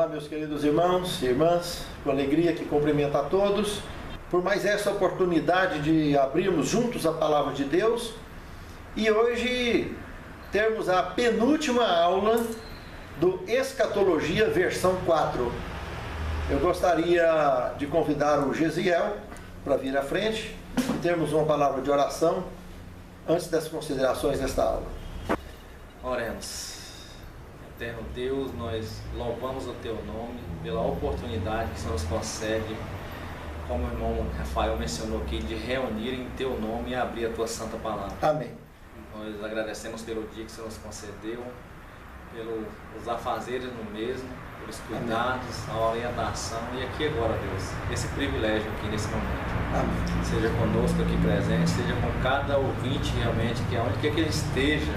Olá, meus queridos irmãos e irmãs, com alegria que cumprimento a todos, por mais essa oportunidade de abrirmos juntos a Palavra de Deus e hoje termos a penúltima aula do Escatologia versão 4. Eu gostaria de convidar o Gesiel para vir à frente e termos uma palavra de oração antes das considerações desta aula. Oremos. Eterno Deus, nós louvamos o Teu nome pela oportunidade que o Senhor nos concede, como o irmão Rafael mencionou aqui, de reunir em Teu nome e abrir a Tua Santa Palavra. Amém. Nós agradecemos pelo dia que o Senhor nos concedeu, pelos afazeres no mesmo, pelos cuidados, a orientação e aqui agora, Deus, esse privilégio aqui nesse momento. Amém. Seja conosco aqui presente, seja com cada ouvinte realmente, que aonde quer que ele esteja,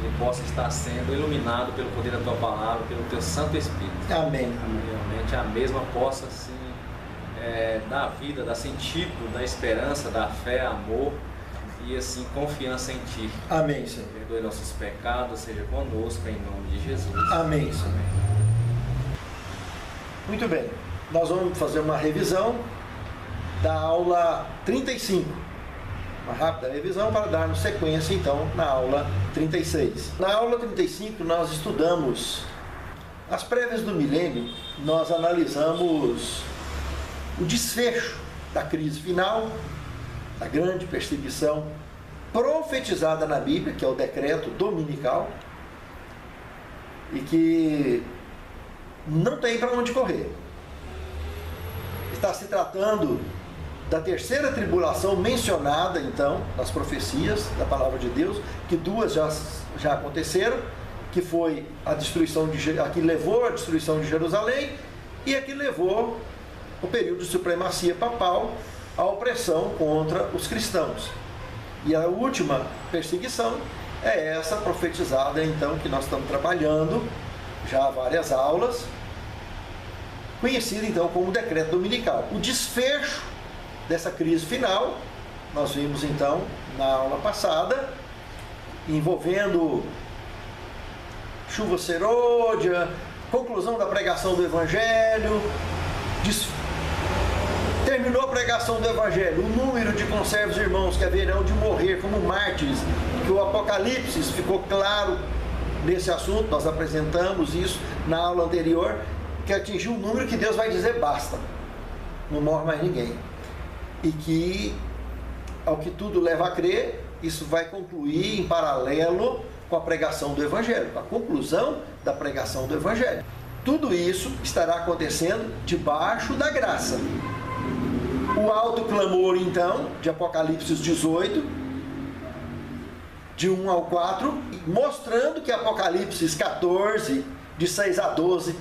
ele possa estar sendo iluminado pelo poder da Tua Palavra, pelo Teu Santo Espírito. Amém. Realmente a mesma possa assim, dar vida, dar sentido, dar esperança, dar fé, amor e assim confiança em Ti. Amém, Senhor. Perdoe nossos pecados, seja conosco em nome de Jesus. Amém, Senhor. Muito bem, nós vamos fazer uma revisão da aula 35. Uma rápida revisão para darmos sequência então na aula 36. Na aula 35 nós estudamos as prévias do milênio, nós analisamos o desfecho da crise final, da grande perseguição profetizada na Bíblia, que é o decreto dominical, e que não tem para onde correr. Está se tratando da terceira tribulação mencionada, então, nas profecias da Palavra de Deus, que duas já aconteceram, que foi a destruição a que levou à destruição de Jerusalém e a que levou o período de supremacia papal, a opressão contra os cristãos. E a última perseguição é essa profetizada, então, que nós estamos trabalhando já há várias aulas, conhecida então como o decreto dominical. O desfecho dessa crise final, nós vimos então na aula passada, envolvendo chuva serôdia, conclusão da pregação do Evangelho, terminou a pregação do Evangelho, o número de conservos irmãos que haverão de morrer como mártires, que o Apocalipse ficou claro nesse assunto, nós apresentamos isso na aula anterior, que atingiu um número que Deus vai dizer basta, não morre mais ninguém. E que, ao que tudo leva a crer, isso vai concluir em paralelo com a pregação do Evangelho, com a conclusão da pregação do Evangelho. Tudo isso estará acontecendo debaixo da graça. O alto clamor, então, de Apocalipse 18, de 1 ao 4, mostrando que Apocalipse 14, de 6 a 12,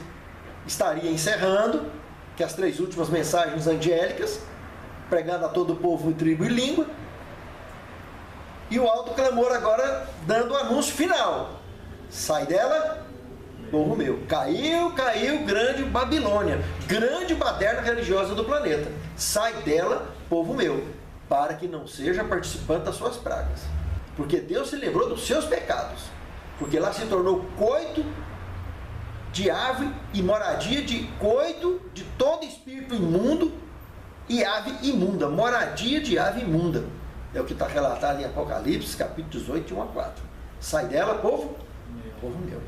estaria encerrando, que as três últimas mensagens angélicas, pregando a todo o povo, tribo e língua, e o alto clamor agora dando o anúncio final: sai dela, povo meu. Caiu grande Babilônia, grande baderna religiosa do planeta. Sai dela, povo meu, para que não seja participante das suas pragas. Porque Deus se lembrou dos seus pecados, porque lá se tornou coito de ave e moradia de coito de todo espírito imundo e ave imunda, moradia de ave imunda. É o que está relatado em Apocalipse, capítulo 18, de 1 a 4. Sai dela, povo meu.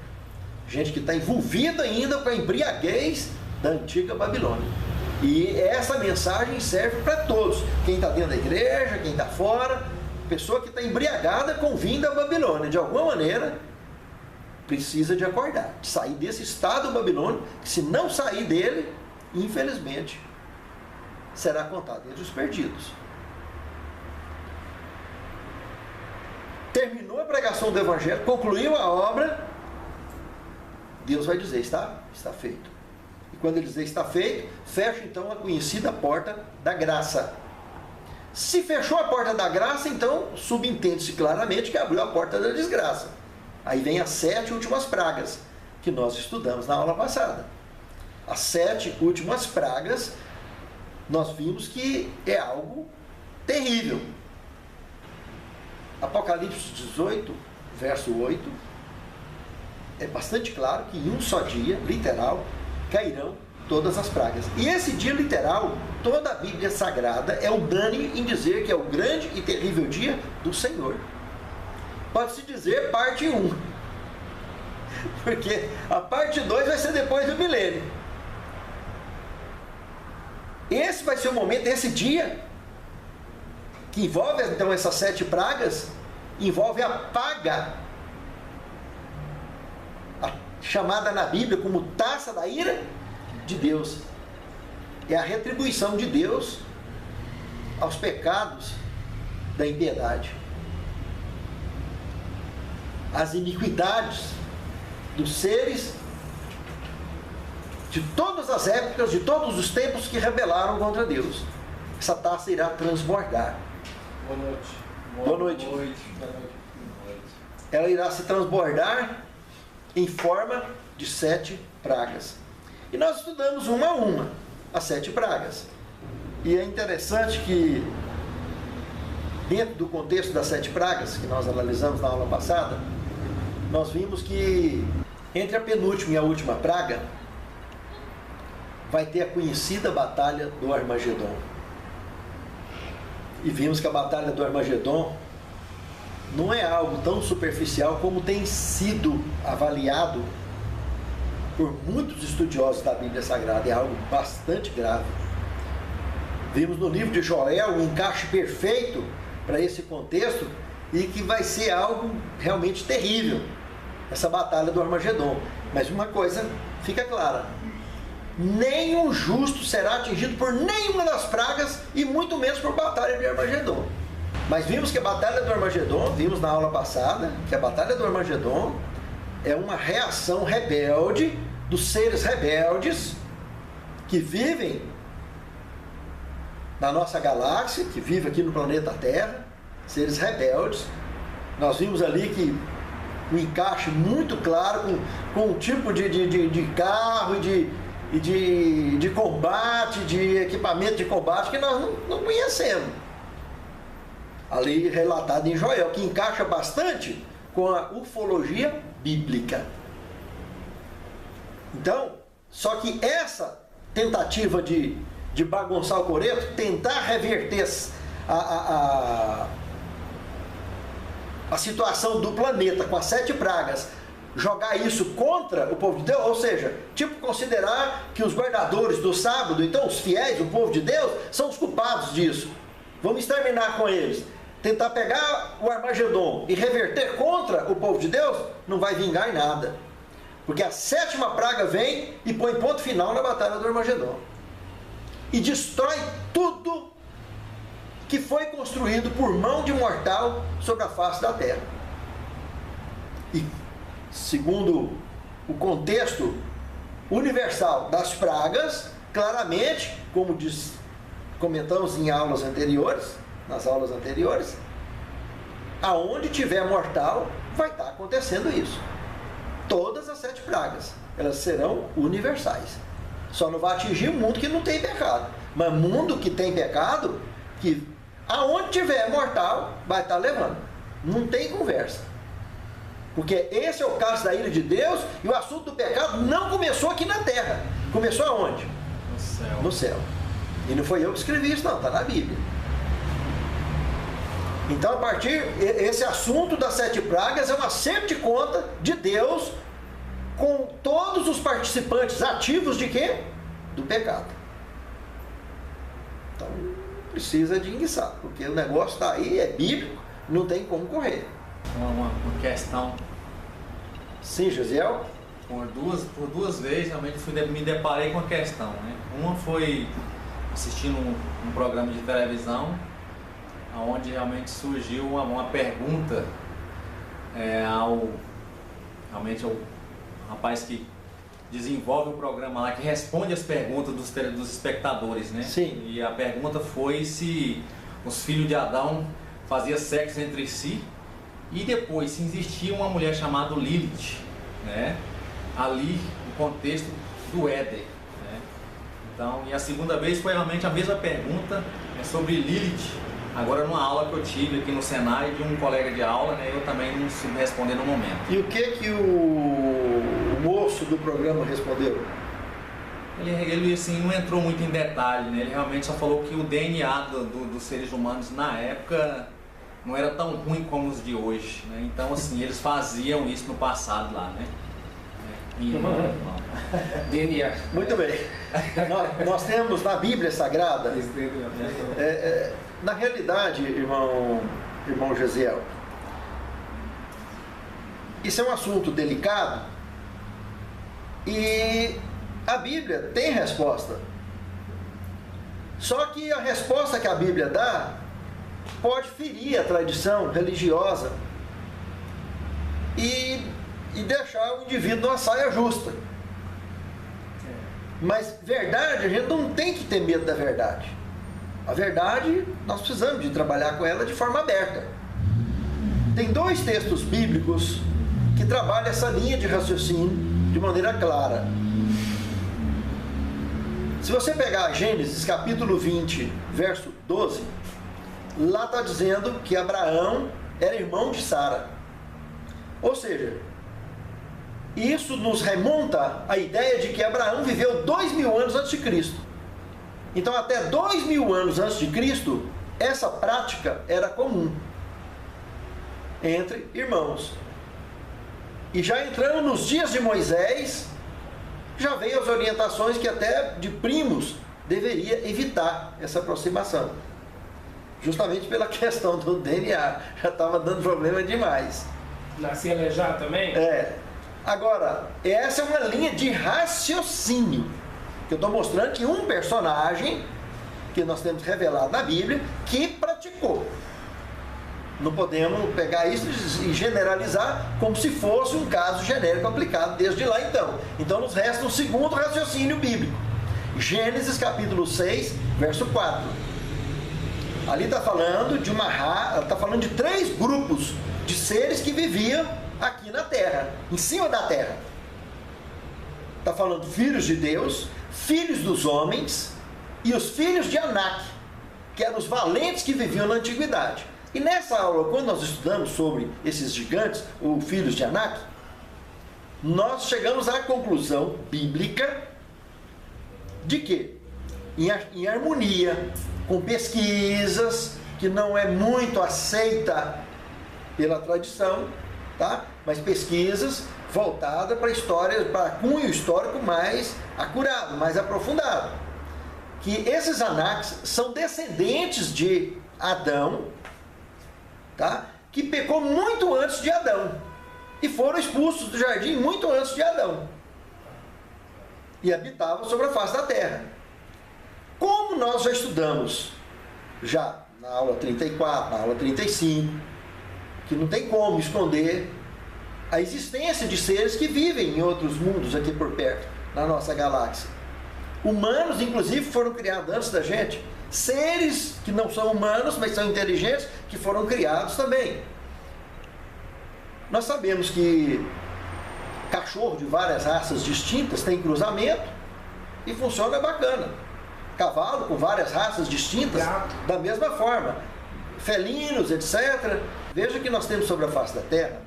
Gente que está envolvida ainda com a embriaguez da antiga Babilônia. E essa mensagem serve para todos. Quem está dentro da igreja, quem está fora, pessoa que está embriagada com o vinho da Babilônia. De alguma maneira, precisa de acordar, de sair desse estado babilônico, que se não sair dele, infelizmente, será contado entre os perdidos. Terminou a pregação do Evangelho, concluiu a obra, Deus vai dizer: está feito. E quando ele dizer está feito, fecha então a conhecida porta da graça. Se fechou a porta da graça, então subentende-se claramente que abriu a porta da desgraça. Aí vem as 7 últimas pragas, que nós estudamos na aula passada. As 7 últimas pragas, nós vimos que é algo terrível. Apocalipse 18, verso 8, é bastante claro que em um só dia, literal, cairão todas as pragas. E esse dia literal, toda a Bíblia Sagrada é unânime em dizer que é o grande e terrível dia do Senhor. Pode-se dizer parte 1, porque a parte 2 vai ser depois do milênio. Esse vai ser o momento, esse dia, que envolve então essas 7 pragas, envolve a paga, chamada na Bíblia como taça da ira de Deus. É a retribuição de Deus aos pecados da impiedade, as iniquidades dos seres de todas as épocas, de todos os tempos que rebelaram contra Deus. Essa taça irá transbordar. Boa noite. Boa noite. Boa noite. Ela irá se transbordar em forma de 7 pragas. E nós estudamos uma a uma as 7 pragas. E é interessante que, dentro do contexto das 7 pragas, que nós analisamos na aula passada, nós vimos que entre a penúltima e a última praga, vai ter a conhecida batalha do Armagedon. E vimos que a batalha do Armagedon não é algo tão superficial como tem sido avaliado por muitos estudiosos da Bíblia Sagrada. É algo bastante grave. Vimos no livro de Joel um encaixe perfeito para esse contexto e que vai ser algo realmente terrível, essa batalha do Armagedon. Mas uma coisa fica clara: nenhum justo será atingido por nenhuma das pragas e muito menos por batalha de Armagedon. Mas vimos que a batalha do Armagedon, vimos na aula passada, que a batalha do Armagedon é uma reação rebelde dos seres rebeldes que vivem na nossa galáxia, que vivem aqui no planeta Terra, seres rebeldes. Nós vimos ali que um encaixe muito claro com um tipo de carro e de combate, de equipamento de combate que nós não conhecemos. Ali relatado em Joel, que encaixa bastante com a ufologia bíblica. Então, só que essa tentativa de bagunçar o coreto, tentar reverter a situação do planeta com as 7 pragas, jogar isso contra o povo de Deus, ou seja, tipo considerar que os guardadores do sábado, então os fiéis, o povo de Deus, são os culpados disso. Vamos exterminar com eles. Tentar pegar o Armagedon e reverter contra o povo de Deus, não vai vingar em nada. Porque a 7ª praga vem e põe ponto final na batalha do Armagedon. E destrói tudo que foi construído por mão de mortal sobre a face da terra. E segundo o contexto universal das pragas, claramente, como comentamos em aulas anteriores, nas aulas anteriores, aonde tiver mortal, vai estar acontecendo isso. Todas as 7 pragas, elas serão universais. Só não vai atingir o mundo que não tem pecado. Mas mundo que tem pecado, que aonde tiver mortal, vai estar levando. Não tem conversa. Porque esse é o caso da ira de Deus, e o assunto do pecado não começou aqui na terra. Começou aonde? No céu. No céu. E não foi eu que escrevi isso não, está na Bíblia. Então, a partir esse assunto das 7 pragas é um acerto de conta de Deus com todos os participantes ativos de quê? Do pecado. Então, precisa de enguiçar, porque o negócio está aí, é bíblico, não tem como correr. Uma questão. Sim, Josiel? Por duas vezes, realmente me deparei com a questão, né? Uma foi assistindo um programa de televisão, onde realmente surgiu uma pergunta ao rapaz que desenvolve o programa lá, que responde as perguntas dos espectadores, né? Sim. E a pergunta foi se os filhos de Adão faziam sexo entre si, e depois se existia uma mulher chamada Lilith, né? Ali no contexto do Éden, né? Então, e a segunda vez foi realmente a mesma pergunta, sobre Lilith. Agora, numa aula que eu tive aqui no Senai de um colega de aula, né, eu também não soube responder no momento. E o que o moço do programa respondeu? Ele assim, não entrou muito em detalhe, né? Ele realmente só falou que o DNA dos seres humanos na época não era tão ruim como os de hoje, né? Então, assim, eles faziam isso no passado lá, né? DNA. Muito bem. Nós temos na Bíblia Sagrada, na realidade, irmão Gesiel, isso é um assunto delicado e a Bíblia tem resposta. Só que a resposta que a Bíblia dá pode ferir a tradição religiosa e deixar o indivíduo numa saia justa. Mas verdade, a gente não tem que ter medo da verdade. A verdade, nós precisamos de trabalhar com ela de forma aberta. Tem 2 textos bíblicos que trabalham essa linha de raciocínio de maneira clara. Se você pegar Gênesis capítulo 20, verso 12, lá está dizendo que Abraão era irmão de Sara. Ou seja, isso nos remonta à ideia de que Abraão viveu 2000 anos antes de Cristo. Então, até 2000 anos antes de Cristo, essa prática era comum entre irmãos. E já entrando nos dias de Moisés, já veio as orientações que até de primos deveria evitar essa aproximação. Justamente pela questão do DNA, já estava dando problema demais. Nascia aleijado também? Agora, essa é uma linha de raciocínio, que eu estou mostrando que um personagem, que nós temos revelado na Bíblia, que praticou. Não podemos pegar isso e generalizar como se fosse um caso genérico aplicado desde lá então. Então nos resta um segundo raciocínio bíblico. Gênesis capítulo 6, verso 4. Ali está falando de 3 grupos de seres que viviam aqui na terra, em cima da terra. Está falando filhos de Deus, filhos dos homens e os filhos de Anak, que eram os valentes que viviam na antiguidade. E nessa aula, quando nós estudamos sobre esses gigantes, ou filhos de Anak, nós chegamos à conclusão bíblica de que, em harmonia com pesquisas que não é muito aceita pela tradição, tá? Mas pesquisas voltadas para histórias, para cunho histórico mais acurado, mais aprofundado, que esses Anaks são descendentes de Adão, tá? Que pecou muito antes de Adão e foram expulsos do jardim muito antes de Adão e habitavam sobre a face da terra. Como nós já estudamos já na aula 34, na aula 35, que não tem como esconder a existência de seres que vivem em outros mundos aqui por perto, na nossa galáxia. Humanos, inclusive, foram criados antes da gente. Seres que não são humanos, mas são inteligentes, que foram criados também. Nós sabemos que cachorro de várias raças distintas tem cruzamento e funciona bacana. Cavalo com várias raças distintas, da mesma forma. Felinos, etc. Veja que nós temos sobre a face da Terra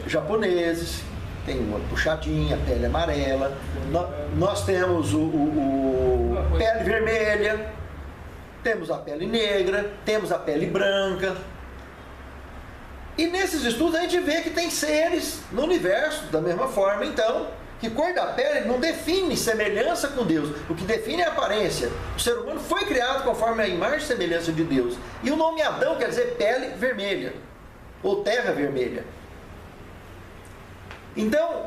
japoneses, tem uma puxadinha, pele amarela. Nós temos pele vermelha, temos a pele negra, temos a pele branca. E nesses estudos a gente vê que tem seres no universo da mesma forma, então, que cor da pele não define semelhança com Deus. O que define é a aparência. O ser humano foi criado conforme a imagem e semelhança de Deus. E o nome Adão quer dizer pele vermelha, ou terra vermelha. Então,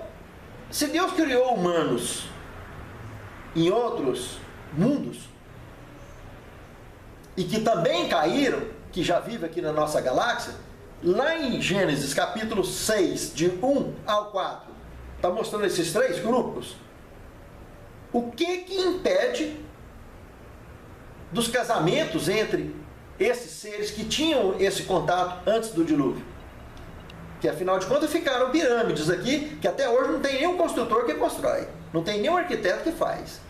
se Deus criou humanos em outros mundos, e que também caíram, que já vivem aqui na nossa galáxia, lá em Gênesis capítulo 6, de 1 ao 4, está mostrando esses 3 grupos. O que impede dos casamentos entre esses seres que tinham esse contato antes do dilúvio? Que afinal de contas ficaram pirâmides aqui, que até hoje não tem nenhum construtor que constrói, não tem nenhum arquiteto que faz.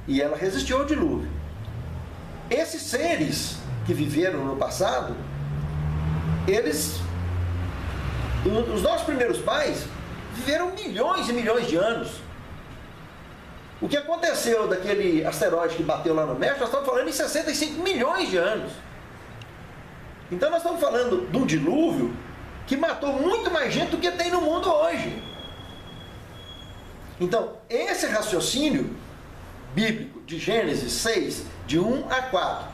E ela resistiu ao dilúvio. Esses seres que viveram no passado, os nossos primeiros pais viveram milhões e milhões de anos. O que aconteceu daquele asteroide que bateu lá no México, nós estamos falando em 65 milhões de anos. Então nós estamos falando de um dilúvio que matou muito mais gente do que tem no mundo hoje. Então, esse raciocínio bíblico de Gênesis 6, de 1 a 4,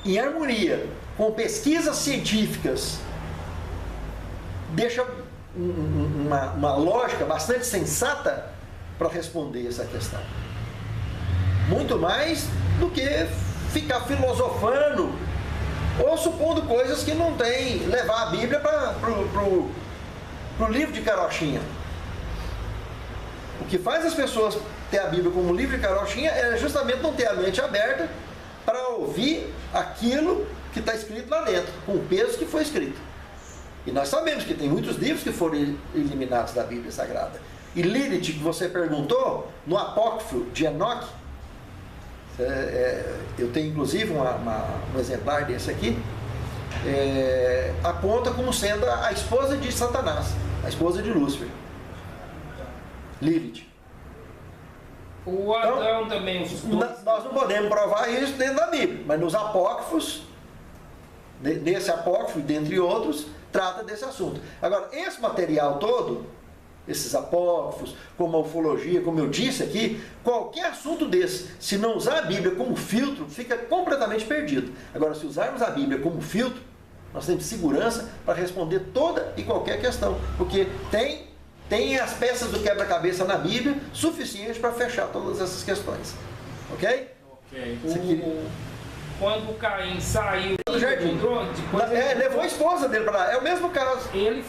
em harmonia com pesquisas científicas, deixa uma lógica bastante sensata para responder essa questão. Muito mais do que ficar filosofando ou supondo coisas que não tem, levar a Bíblia para o livro de carochinha. O que faz as pessoas ter a Bíblia como livro de carochinha é justamente não ter a mente aberta para ouvir aquilo que está escrito lá dentro, com o peso que foi escrito. E nós sabemos que tem muitos livros que foram eliminados da Bíblia Sagrada. E Lilith, que você perguntou, no apócrifo de Enoque, eu tenho inclusive um exemplar desse aqui, aponta como sendo a esposa de Satanás, a esposa de Lúcifer, Lilith. O Adão então, também, os dois. Nós não podemos provar isso dentro da Bíblia, mas nos apócrifos, nesse apócrifo, dentre outros, trata desse assunto. Agora, esse material todo, esses apócrifos, como a ufologia, como eu disse aqui, qualquer assunto desse, se não usar a Bíblia como filtro, fica completamente perdido. Agora, se usarmos a Bíblia como filtro, nós temos segurança para responder toda e qualquer questão, porque tem as peças do quebra-cabeça na Bíblia suficientes para fechar todas essas questões. Ok? Ok. Quando o Caim saiu do jardim, depois levou a esposa dele para lá. É o mesmo caso. Ele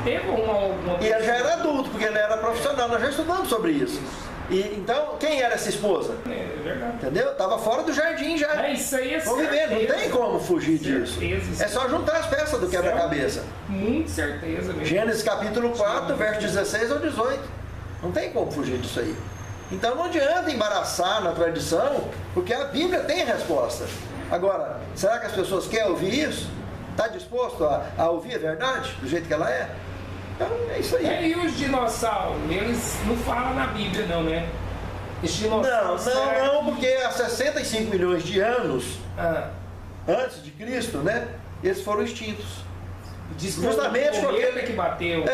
teve alguma E ele já era adulto, porque ele era profissional. Nós já estudamos sobre isso. Então, quem era essa esposa? É verdade. Entendeu? Estava fora do jardim já. Isso aí é convivendo. Não tem como fugir disso. É só juntar as peças do quebra-cabeça. Muito certeza mesmo. Gênesis capítulo 4, verso 16 ao 18. Não tem como fugir disso aí. Então não adianta embaraçar na tradição, porque a Bíblia tem resposta. Agora, será que as pessoas querem ouvir isso? Está disposto a ouvir a verdade do jeito que ela é? Então é isso aí. E os dinossauros? Eles não falam na Bíblia não, né? Não, porque há 65 milhões de anos antes de Cristo, né? Eles foram extintos. Justamente porque ele que bateu.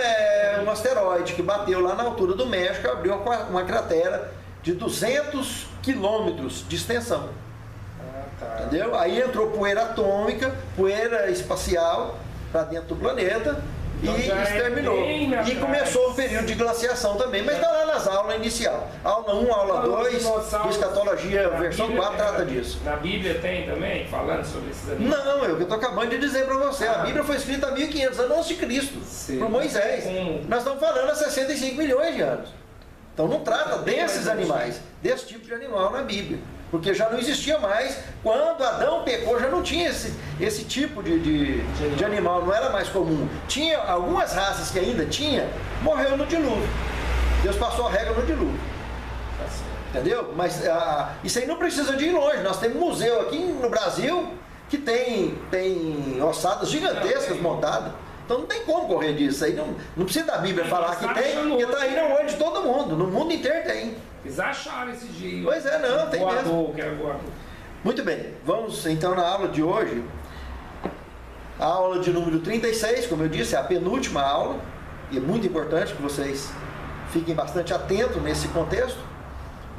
Um asteroide que bateu lá na altura do México, abriu uma cratera de 200 quilômetros de extensão. Entendeu? Aí entrou poeira atômica, poeira espacial para dentro do planeta, então e exterminou. E começou o período de glaciação também, mas está lá nas aulas inicial. Aula 1, aula 2, do Escatologia, versão 4, trata disso. Na Bíblia tem também, falando sobre esses animais? Não, eu que estou acabando de dizer para você. A Bíblia foi escrita há 1500 anos antes de Cristo, por Moisés. Nós estamos falando há 65 milhões de anos. Então não trata desses animais, desse tipo de animal na Bíblia. Porque já não existia mais. Quando Adão pecou, já não tinha esse tipo de animal, não era mais comum. Tinha algumas raças que ainda tinha, morreu no dilúvio. Deus passou a regra no dilúvio. Entendeu? Mas isso aí não precisa de ir longe. Nós temos um museu aqui no Brasil que tem ossadas gigantescas montadas. Então não tem como correr disso. Aí não precisa da Bíblia falar que tem, porque está aí no olho de todo mundo. No mundo inteiro tem. Eles acharam esse dia. Pois é, não, tem mesmo. Que era voador. Muito bem, vamos então na aula de hoje. A aula de número 36, como eu disse, é a penúltima aula. E é muito importante que vocês fiquem bastante atentos nesse contexto.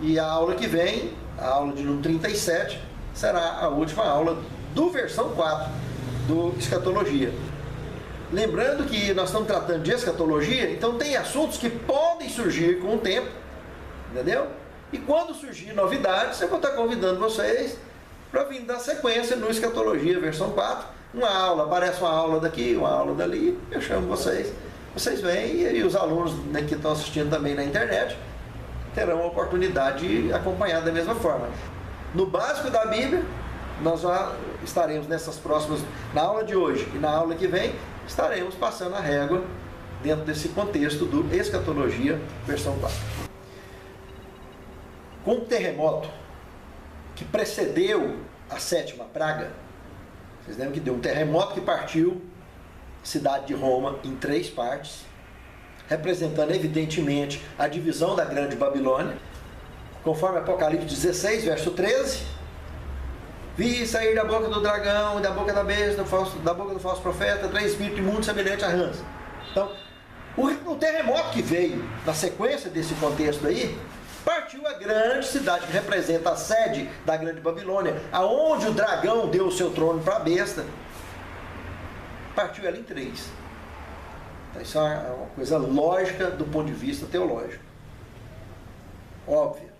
E a aula que vem, a aula de número 37, será a última aula do versão 4 do Escatologia. Lembrando que nós estamos tratando de escatologia, então tem assuntos que podem surgir com o tempo, entendeu? E quando surgir novidades, eu vou estar convidando vocês para vir dar sequência no Escatologia, versão 4. Uma aula, aparece uma aula daqui, uma aula dali, eu chamo vocês. Vocês vêm e os alunos que estão assistindo também na internet terão a oportunidade de acompanhar da mesma forma. No básico da Bíblia, nós já estaremos nessas próximas, na aula de hoje e na aula que vem, estaremos passando a régua dentro desse contexto do Escatologia, versão 4. Com o terremoto que precedeu a 7ª praga, vocês lembram que deu um terremoto que partiu a cidade de Roma em 3 partes, representando evidentemente a divisão da Grande Babilônia. conforme Apocalipse 16, verso 13. Vi sair da boca do dragão, da boca da besta, da boca do falso profeta, 3 espíritos imundos semelhantes a rãs. Então, o terremoto que veio na sequência desse contexto aí, partiu a grande cidade que representa a sede da grande Babilônia, aonde o dragão deu o seu trono para a besta. Partiu ela em 3. Então, isso é uma coisa lógica do ponto de vista teológico. Óbvia.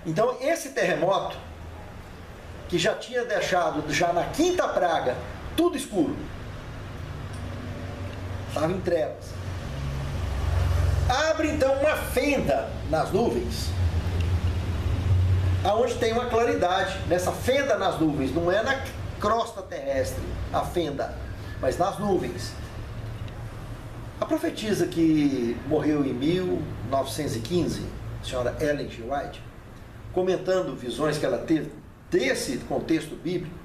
Então, esse terremoto, que já tinha deixado, já na 5ª praga, tudo escuro, estava em trevas, abre então uma fenda nas nuvens, aonde tem uma claridade. Nessa fenda nas nuvens, não é na crosta terrestre a fenda, mas nas nuvens. A profetisa que morreu em 1915, a senhora Ellen G. White, comentando visões que ela teve desse contexto bíblico,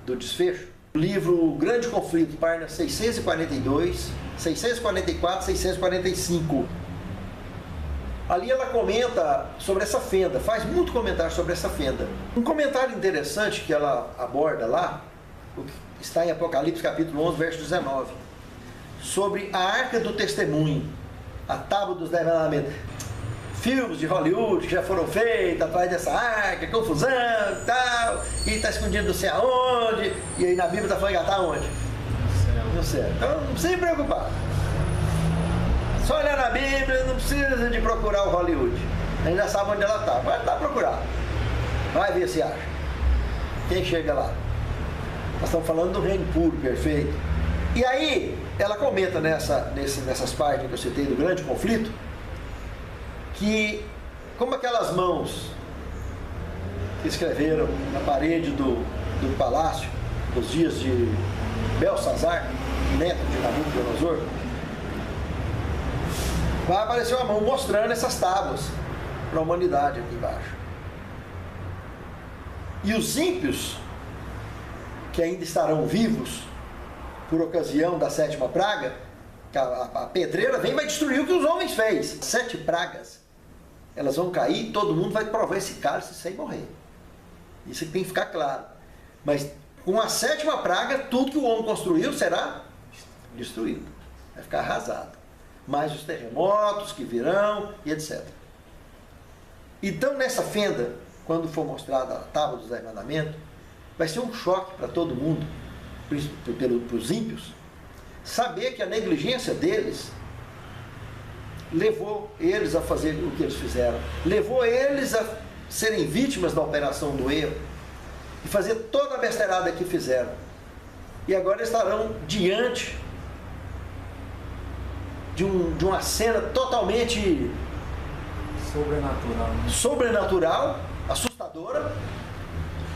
do desfecho, o livro Grande Conflito, página 642, 644, 645. Ali ela comenta sobre essa fenda, faz muito comentário sobre essa fenda. Um comentário interessante que ela aborda lá, está em Apocalipse capítulo 11, verso 19, sobre a Arca do Testemunho, a Tábua dos 10 Mandamentos. Filmes de Hollywood que já foram feitos atrás dessa arca, confusão e tal, e está escondido não sei aonde, e aí na Bíblia está falando que ela está onde? No céu. Então não precisa se preocupar. Só olhar na Bíblia, não precisa de procurar o Hollywood. A gente já sabe onde ela está. Vai lá procurar. Vai ver se acha. Quem chega lá? Nós estamos falando do reino puro, perfeito. E aí, ela comenta nessas páginas que eu citei do Grande Conflito, que como aquelas mãos que escreveram na parede do palácio nos dias de Belsazar, neto de Nabucodonosor, vai aparecer uma mão mostrando essas tábuas para a humanidade aqui embaixo. E os ímpios, que ainda estarão vivos por ocasião da 7ª praga, a pedreira vem e vai destruir o que os homens fez. 7 pragas, elas vão cair e todo mundo vai provar esse cálice sem morrer. Isso tem que ficar claro. Mas com a 7ª praga, tudo que o homem construiu será destruído. Vai ficar arrasado. Mais os terremotos que virão e etc. Então, nessa fenda, quando for mostrada a Tábua dos 10 Mandamentos, vai ser um choque para todo mundo, para os ímpios, saber que a negligência deles levou eles a fazer o que eles fizeram, levou eles a serem vítimas da operação do erro e fazer toda a besteirada que fizeram. E agora estarão diante de uma cena totalmente sobrenatural, assustadora.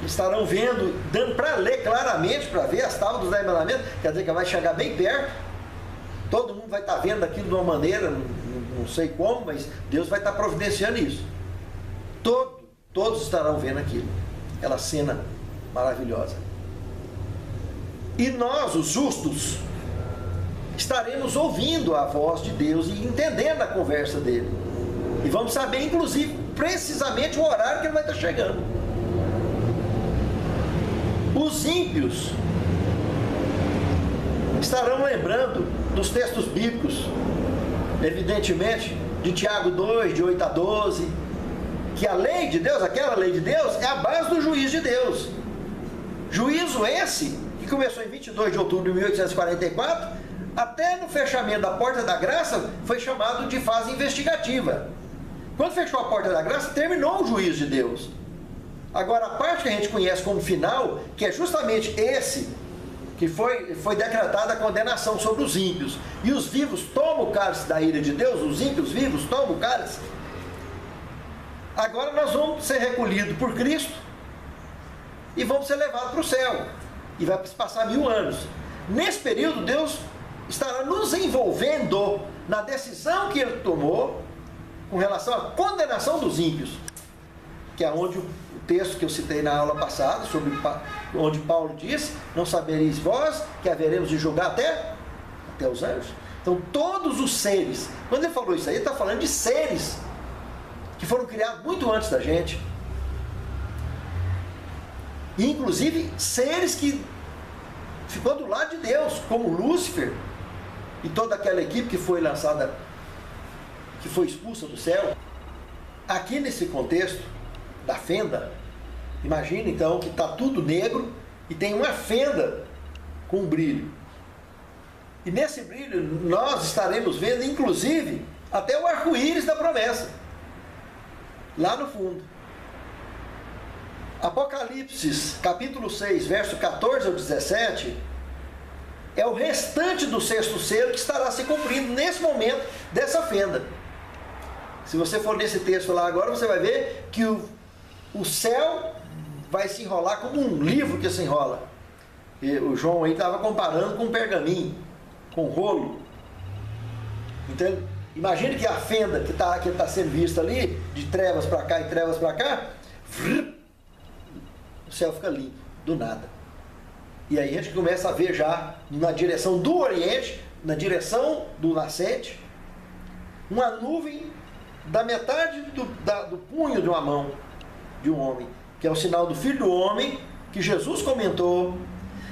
Estarão vendo, dando para ler claramente, para ver as tábuas dos 10 mandamentos, quer dizer que vai chegar bem perto, todo mundo vai estar vendo aquilo de uma maneira, não sei como, mas Deus vai estar providenciando isso. Todos estarão vendo aquilo, aquela cena maravilhosa. E nós, os justos, estaremos ouvindo a voz de Deus e entendendo a conversa dele. E vamos saber, inclusive, precisamente o horário que ele vai estar chegando. Os ímpios estarão lembrando dos textos bíblicos, evidentemente, de Tiago 2, de 8 a 12, que a lei de Deus, aquela lei de Deus, é a base do juízo de Deus. Juízo esse, que começou em 22 de outubro de 1844, até no fechamento da Porta da Graça, foi chamado de fase investigativa. Quando fechou a Porta da Graça, terminou o juízo de Deus. Agora, a parte que a gente conhece como final, que é justamente esse, que foi decretada a condenação sobre os ímpios. E os vivos tomam o cálice da ira de Deus, os ímpios vivos tomam o cálice. Agora nós vamos ser recolhidos por Cristo e vamos ser levados para o céu. E vai passar 1000 anos. Nesse período, Deus estará nos envolvendo na decisão que Ele tomou com relação à condenação dos ímpios, que é onde o texto que eu citei na aula passada, sobre onde Paulo diz: não sabereis vós que haveremos de julgar até os anjos. Então todos os seres, quando ele falou isso aí, ele está falando de seres que foram criados muito antes da gente. E, inclusive, seres que ficou do lado de Deus, como Lúcifer e toda aquela equipe que foi lançada, que foi expulsa do céu. Aqui nesse contexto da fenda, imagina então que está tudo negro e tem uma fenda com um brilho. E nesse brilho nós estaremos vendo, inclusive, até o arco-íris da promessa, lá no fundo. Apocalipse, capítulo 6, verso 14 ao 17, é o restante do sexto selo que estará se cumprindo nesse momento dessa fenda. Se você for nesse texto lá agora, você vai ver que o céu vai se enrolar como um livro que se enrola. E o João aí estava comparando com um pergaminho, com um rolo. Então, imagine que a fenda que está sendo vista ali, de trevas para cá e trevas para cá, o céu fica limpo, do nada. E aí a gente começa a ver já na direção do Oriente, na direção do nascente, uma nuvem da metade do punho de uma mão de um homem, que é o sinal do Filho do Homem, que Jesus comentou,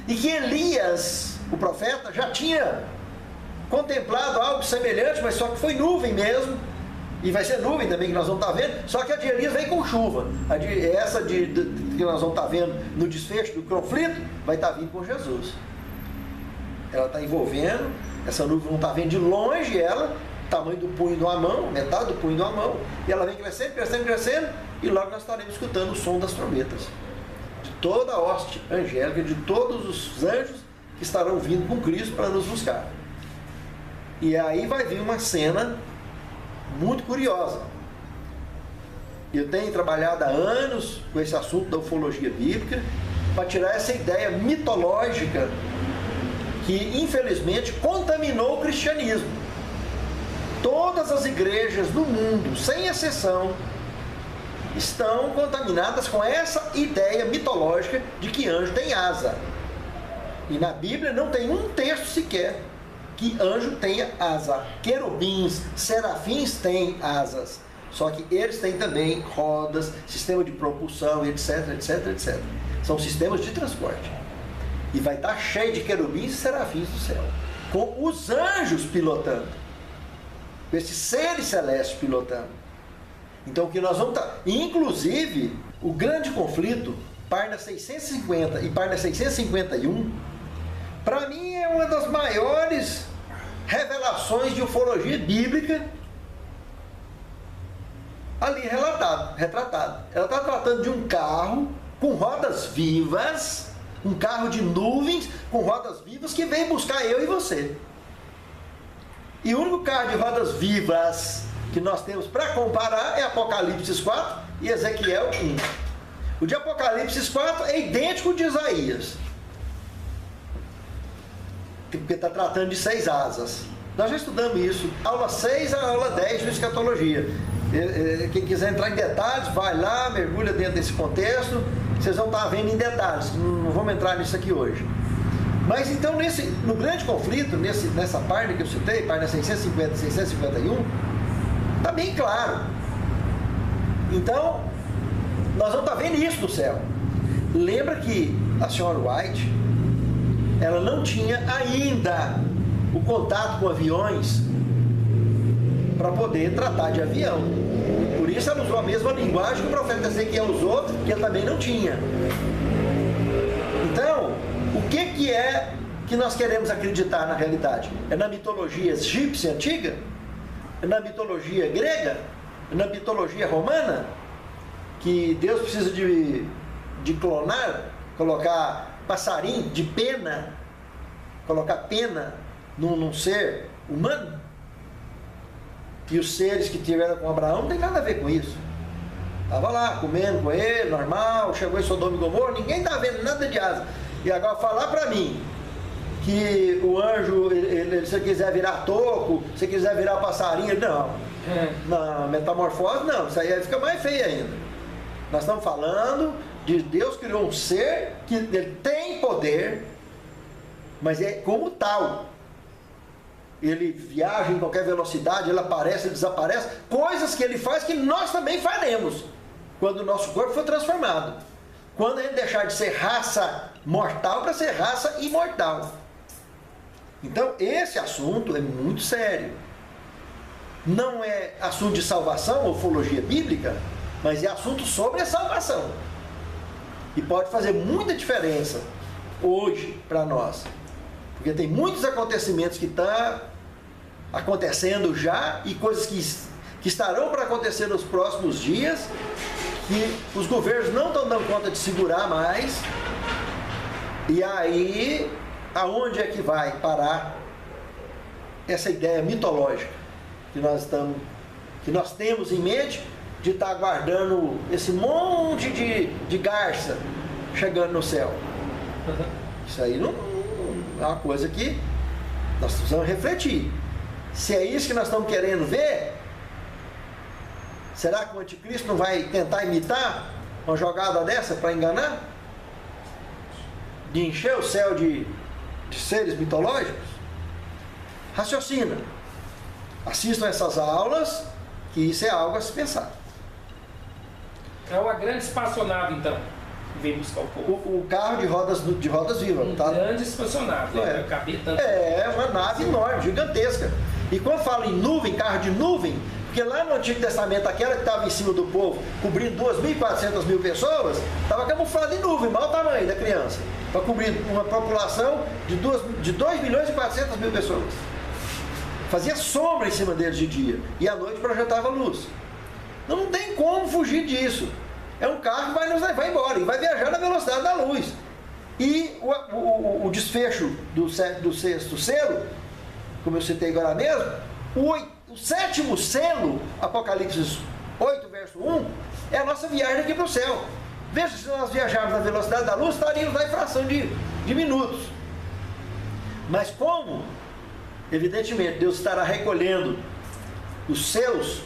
e que Elias, o profeta, já tinha contemplado algo semelhante, mas só que foi nuvem mesmo, e vai ser nuvem também que nós vamos estar vendo, só que a de Elias vem com chuva. Essa que nós vamos estar vendo no desfecho do conflito, vai estar vindo com Jesus. Ela está envolvendo, essa nuvem não está vendo de longe ela, tamanho do punho de uma mão, metade do punho de uma mão, e ela vem crescendo, crescendo, crescendo, e logo nós estaremos escutando o som das trombetas, de toda a hoste angélica, de todos os anjos que estarão vindo com Cristo para nos buscar. E aí vai vir uma cena muito curiosa. Eu tenho trabalhado há anos com esse assunto da ufologia bíblica, para tirar essa ideia mitológica que infelizmente contaminou o cristianismo. Todas as igrejas do mundo, sem exceção, estão contaminadas com essa ideia mitológica de que anjo tem asa. E na Bíblia não tem um texto sequer que anjo tenha asa. Querubins, serafins têm asas. Só que eles têm também rodas, sistema de propulsão, etc, etc, etc. São sistemas de transporte. E vai estar cheio de querubins e serafins do céu, com os anjos pilotando, com esses seres celestes pilotando. Então o que nós vamos estar... Inclusive, o grande conflito, página 650 e página 651, para mim é uma das maiores revelações de ufologia bíblica ali retratado. Ela está tratando de um carro com rodas vivas, um carro de nuvens com rodas vivas que vem buscar eu e você. E o único carro de rodas vivas que nós temos para comparar é Apocalipse 4 e Ezequiel 1. O de Apocalipse 4 é idêntico ao de Isaías, porque está tratando de 6 asas. Nós já estudamos isso, aula 6 a aula 10 de escatologia. Quem quiser entrar em detalhes, vai lá, mergulha dentro desse contexto, vocês vão estar vendo em detalhes, não vamos entrar nisso aqui hoje. Mas então, no grande conflito, nessa página que eu citei, página 650 e 651, está bem claro. Então, nós vamos estar vendo isso no céu. Lembra que a senhora White, ela não tinha ainda o contato com aviões para poder tratar de avião. Por isso ela usou a mesma linguagem que o profeta Ezequiel usou, que ele também não tinha. Então, o que é que nós queremos acreditar na realidade? É na mitologia egípcia antiga? É na mitologia grega? É na mitologia romana? Que Deus precisa de clonar, colocar passarinho de pena, colocar pena num ser humano? E os seres que tiveram com Abraão não tem nada a ver com isso. Estava lá comendo com ele, normal, chegou em Sodoma e Gomorra, ninguém está vendo nada de asa. E agora falar para mim que o anjo, se quiser virar toco, se quiser virar passarinho, não. Na metamorfose, não. Isso aí fica mais feio ainda. Nós estamos falando de Deus criou um ser que ele tem poder, mas é como tal. ele viaja em qualquer velocidade, ele aparece, ele desaparece, coisas que ele faz que nós também faremos, quando o nosso corpo for transformado. Quando ele deixar de ser raça mortal para ser raça imortal. Então, esse assunto é muito sério. Não é assunto de salvação ou ufologia bíblica, mas é assunto sobre a salvação. E pode fazer muita diferença hoje para nós. Porque tem muitos acontecimentos que estão acontecendo já e coisas que estarão para acontecer nos próximos dias, que os governos não estão dando conta de segurar mais. E aí, aonde é que vai parar essa ideia mitológica que nós temos em mente de estar aguardando esse monte de garça chegando no céu? Isso aí não é uma coisa que nós precisamos refletir. Se é isso que nós estamos querendo ver, será que o anticristo não vai tentar imitar uma jogada dessa para enganar? De encher o céu de seres mitológicos? Raciocina. Assistam essas aulas, que isso é algo a se pensar. É uma grande espaçonave, então, que vem buscar o povo. O carro de rodas vivas. Tá? Grande espaçonave, É. caber tanto. É uma nave enorme, gigantesca. E quando falo em nuvem, carro de nuvem, porque lá no Antigo Testamento, aquela que estava em cima do povo, cobrindo 2.400 pessoas, estava camuflada em nuvem, mau tamanho da criança, para cobrir uma população de 2.400.000 pessoas. Fazia sombra em cima deles de dia, e à noite projetava luz. Então não tem como fugir disso. É um carro que vai nos levar embora, e vai viajar na velocidade da luz. E o desfecho do sexto selo, como eu citei agora mesmo, o sétimo selo, Apocalipse 8, verso 1, é a nossa viagem aqui para o céu. Veja, se nós viajarmos na velocidade da luz, estaríamos na fração de minutos. Mas como, evidentemente, Deus estará recolhendo os seus,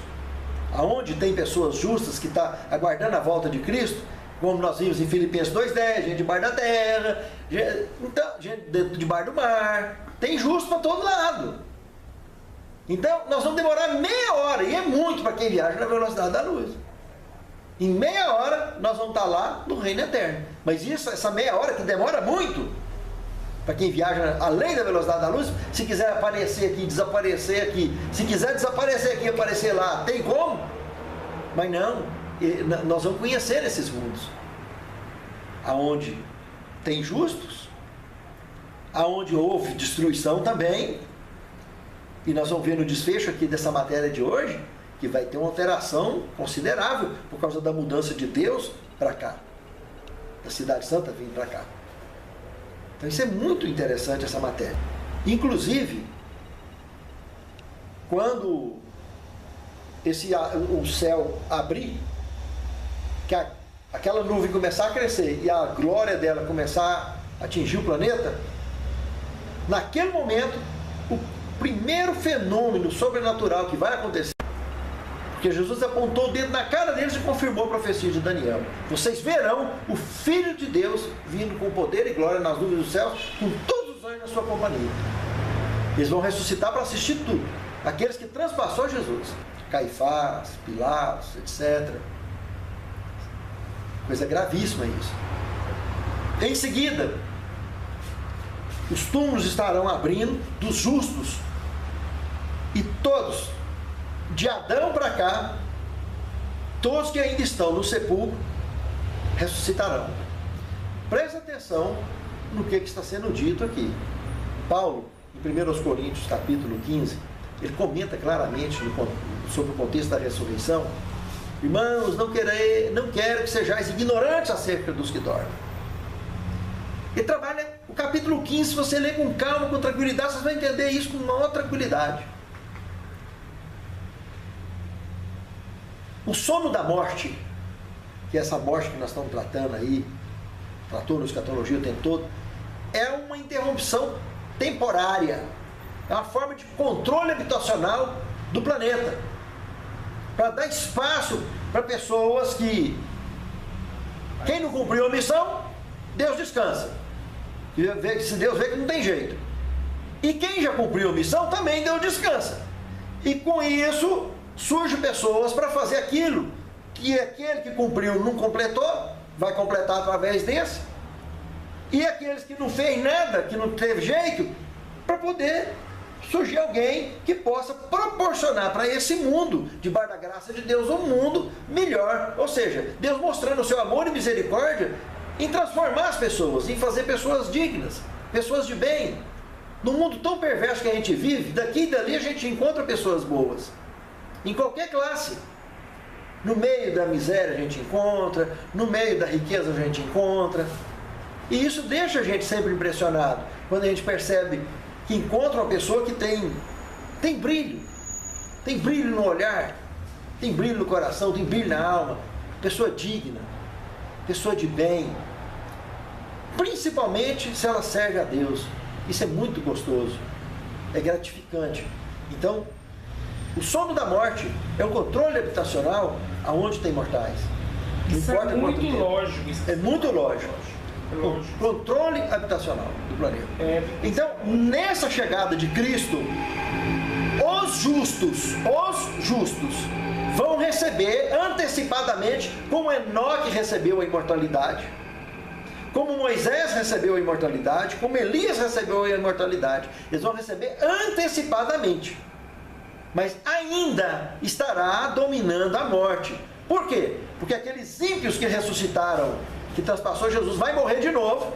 aonde tem pessoas justas que estão aguardando a volta de Cristo, como nós vimos em Filipenses 2,10, gente debaixo da terra, gente debaixo do mar, tem justo para todo lado. Então, nós vamos demorar meia hora, e é muito para quem viaja na velocidade da luz. Em meia hora, nós vamos estar lá no reino eterno. Mas essa meia hora que demora muito, para quem viaja além da velocidade da luz, se quiser aparecer aqui, desaparecer aqui, se quiser desaparecer aqui e aparecer lá, tem como? Mas não, nós vamos conhecer esses mundos, aonde tem justos, aonde houve destruição também. E nós vamos ver no desfecho aqui dessa matéria de hoje, que vai ter uma alteração considerável por causa da mudança de Deus para cá, da Cidade Santa vindo para cá. Então isso é muito interessante, essa matéria. Inclusive, quando o céu abrir, que aquela nuvem começar a crescer e a glória dela começar a atingir o planeta, naquele momento, o primeiro fenômeno sobrenatural que vai acontecer, porque Jesus apontou o dedo na cara deles e confirmou a profecia de Daniel: vocês verão o Filho de Deus vindo com poder e glória nas nuvens dos céus, com todos os anjos na sua companhia. Eles vão ressuscitar para assistir tudo, aqueles que transpassou Jesus, Caifás, Pilatos, etc. Coisa gravíssima isso. Em seguida, os túmulos estarão abrindo dos justos, e todos, de Adão para cá, todos que ainda estão no sepulcro, ressuscitarão. Presta atenção no que está sendo dito aqui. Paulo, em 1 Coríntios, capítulo 15, ele comenta claramente sobre o contexto da ressurreição. Irmãos, não quero que sejais ignorantes acerca dos que dormem. Ele trabalha o capítulo 15, se você ler com calma, com tranquilidade, vocês vão entender isso com maior tranquilidade. O sono da morte, que é essa morte que nós estamos tratando aí, tratou na escatologia o tempo todo, é uma interrupção temporária, é uma forma de controle habitacional do planeta, para dar espaço para pessoas que, quem não cumpriu a missão, Deus descansa. Se Deus vê que não tem jeito. E quem já cumpriu a missão também Deus descansa. E com isso surgem pessoas para fazer aquilo que aquele que cumpriu não completou, vai completar através desse. E aqueles que não fez nada, que não teve jeito, para poder surgir alguém que possa proporcionar para esse mundo, debaixo da graça de Deus, um mundo melhor. Ou seja, Deus mostrando o seu amor e misericórdia em transformar as pessoas, em fazer pessoas dignas, pessoas de bem. No mundo tão perverso que a gente vive, daqui e dali a gente encontra pessoas boas, em qualquer classe. No meio da miséria a gente encontra, no meio da riqueza a gente encontra. E isso deixa a gente sempre impressionado, quando a gente percebe que encontra uma pessoa que tem brilho no olhar, tem brilho no coração, tem brilho na alma, pessoa digna, pessoa de bem, principalmente se ela serve a Deus. Isso é muito gostoso, é gratificante. Então, o sono da morte é o controle habitacional aonde tem mortais. Isso é muito lógico. É muito lógico. Controle habitacional do planeta. Então, nessa chegada de Cristo, os justos vão receber antecipadamente, como Enoque recebeu a imortalidade, como Moisés recebeu a imortalidade, como Elias recebeu a imortalidade. Eles vão receber antecipadamente, mas ainda estará dominando a morte. Por quê? Porque aqueles ímpios que ressuscitaram, que transpassou Jesus, vai morrer de novo.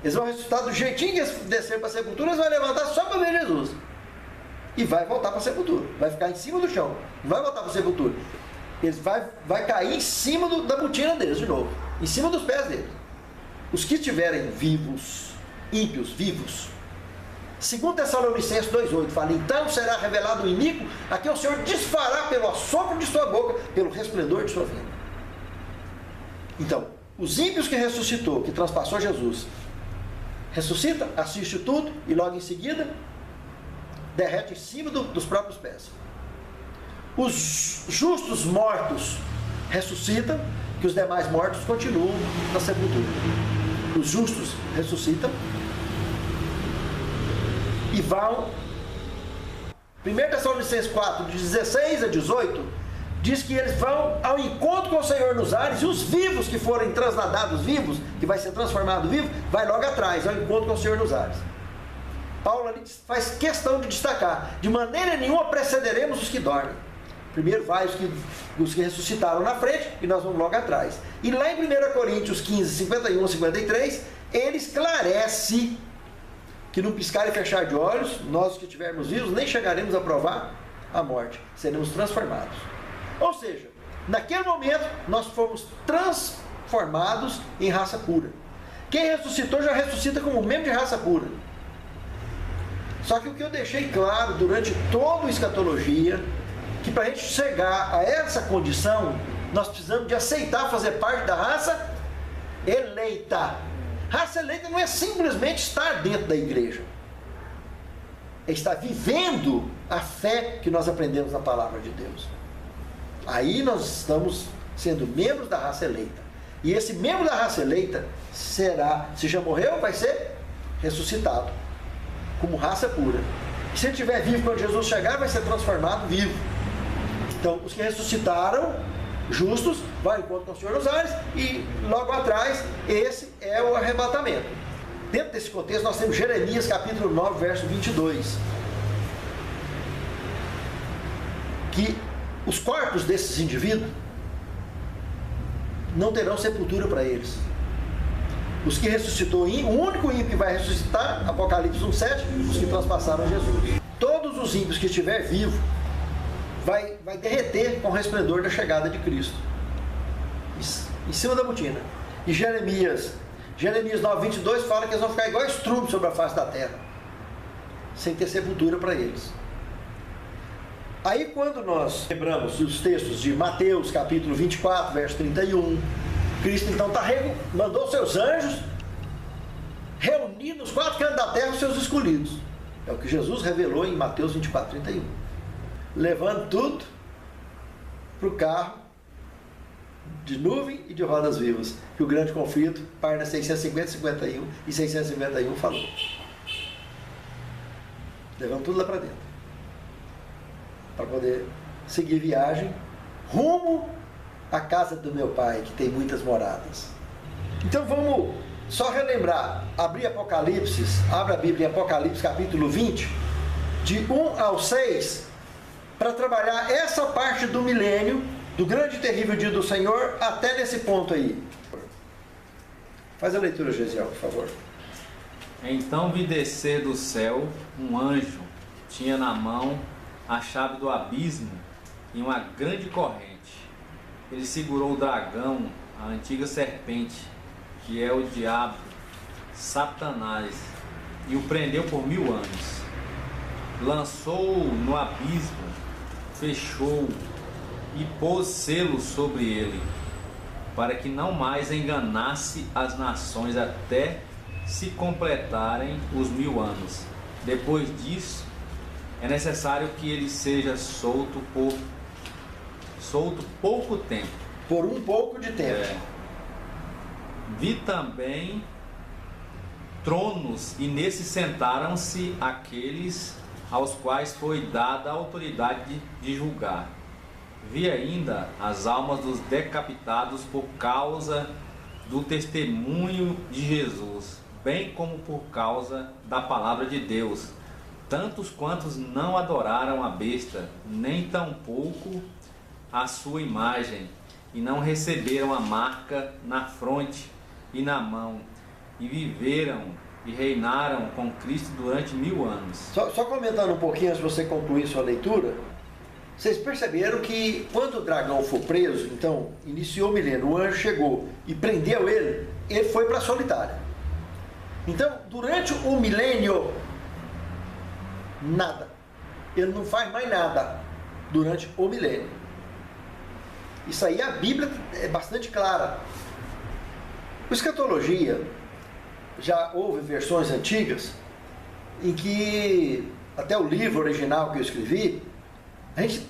Eles vão ressuscitar do jeitinho que eles desceram para a sepultura, eles vão levantar só para ver Jesus. E vai voltar para a sepultura. Vai ficar em cima do chão. E vai voltar para a sepultura. Eles vai cair em cima da botina deles de novo. Em cima dos pés deles. Os que estiverem vivos, ímpios, vivos. 2 Tessalonicenses 2,8 fala: então será revelado o iníquo, a quem o Senhor desfará pelo assopro de sua boca, pelo resplendor de sua vinda. Então, os ímpios que ressuscitou, que transpassou Jesus, ressuscita, assiste tudo e logo em seguida derrete em cima dos próprios pés. Os justos mortos ressuscitam, que os demais mortos continuam na sepultura. Os justos ressuscitam e vão. 1 Tessalonicenses 4, de 16 a 18, diz que eles vão ao encontro com o Senhor nos ares, e os vivos que forem transladados vivos, que vai ser transformado vivo, vai logo atrás, ao encontro com o Senhor nos ares. Paulo ali faz questão de destacar: de maneira nenhuma precederemos os que dormem. Primeiro vai os que ressuscitaram na frente, e nós vamos logo atrás. E lá em 1 Coríntios 15, 51 a 53, ele esclarece que no piscar e fechar de olhos, nós que estivermos vivos, nem chegaremos a provar a morte, seremos transformados. Ou seja, naquele momento, nós fomos transformados em raça pura. Quem ressuscitou já ressuscita como membro de raça pura. Só que o que eu deixei claro durante toda a escatologia, que para a gente chegar a essa condição, nós precisamos de aceitar fazer parte da raça eleita. Raça eleita não é simplesmente estar dentro da igreja, é estar vivendo a fé que nós aprendemos na palavra de Deus. Aí nós estamos sendo membros da raça eleita. E esse membro da raça eleita será, se já morreu, vai ser ressuscitado como raça pura. E se ele estiver vivo quando Jesus chegar, vai ser transformado vivo. Então, os que ressuscitaram, justos, vai encontro com o Senhor nos ares, e logo atrás, esse é o arrebatamento. Dentro desse contexto, nós temos Jeremias capítulo 9, verso 22. Que os corpos desses indivíduos não terão sepultura para eles. Os que ressuscitou, o único ímpio que vai ressuscitar, Apocalipse 1,7, os que transpassaram Jesus. Todos os ímpios que estiver vivo vai derreter com o resplendor da chegada de Cristo, em cima da botina. E Jeremias 9:22 fala que eles vão ficar igual estrume sobre a face da terra, sem ter sepultura para eles. Aí quando nós lembramos os textos de Mateus capítulo 24, verso 31, Cristo então mandou seus anjos reunir nos quatro cantos da terra os seus escolhidos. É o que Jesus revelou em Mateus 24, 31. Levando tudo para o carro de nuvem e de rodas vivas, que o grande conflito, página 650, 51 e 651 falou. Levamos tudo lá para dentro. Para poder seguir viagem rumo à casa do meu pai, que tem muitas moradas. Então vamos só relembrar, abrir Apocalipse, abre a Bíblia em Apocalipse capítulo 20, de 1 ao 6, para trabalhar essa parte do milênio, do grande e terrível dia do Senhor, até nesse ponto aí. Faz a leitura, Gesiel, por favor. Então vi descer do céu um anjo, tinha na mão a chave do abismo e uma grande corrente. Ele segurou o dragão, a antiga serpente, que é o diabo, Satanás, e o prendeu por 1000 anos. Lançou-o no abismo, fechou-o e pôs selo sobre ele, para que não mais enganasse as nações até se completarem os 1000 anos. Depois disso, é necessário que ele seja solto pouco tempo. Por um pouco de tempo. Vi também tronos, e nesses sentaram-se aqueles aos quais foi dada a autoridade de julgar. Vi ainda as almas dos decapitados por causa do testemunho de Jesus, bem como por causa da palavra de Deus, tantos quantos não adoraram a besta, nem tampouco a sua imagem, e não receberam a marca na fronte e na mão, e viveram e reinaram com Cristo durante 1000 anos. Só comentando um pouquinho antes de você concluir sua leitura, vocês perceberam que quando o dragão for preso, então iniciou o milênio, o anjo chegou e prendeu ele, ele foi para a solitária. Então, durante o milênio, nada. Ele não faz mais nada durante o milênio. Isso aí a Bíblia é bastante clara. A escatologia, já houve versões antigas em que, até o livro original que eu escrevi, a gente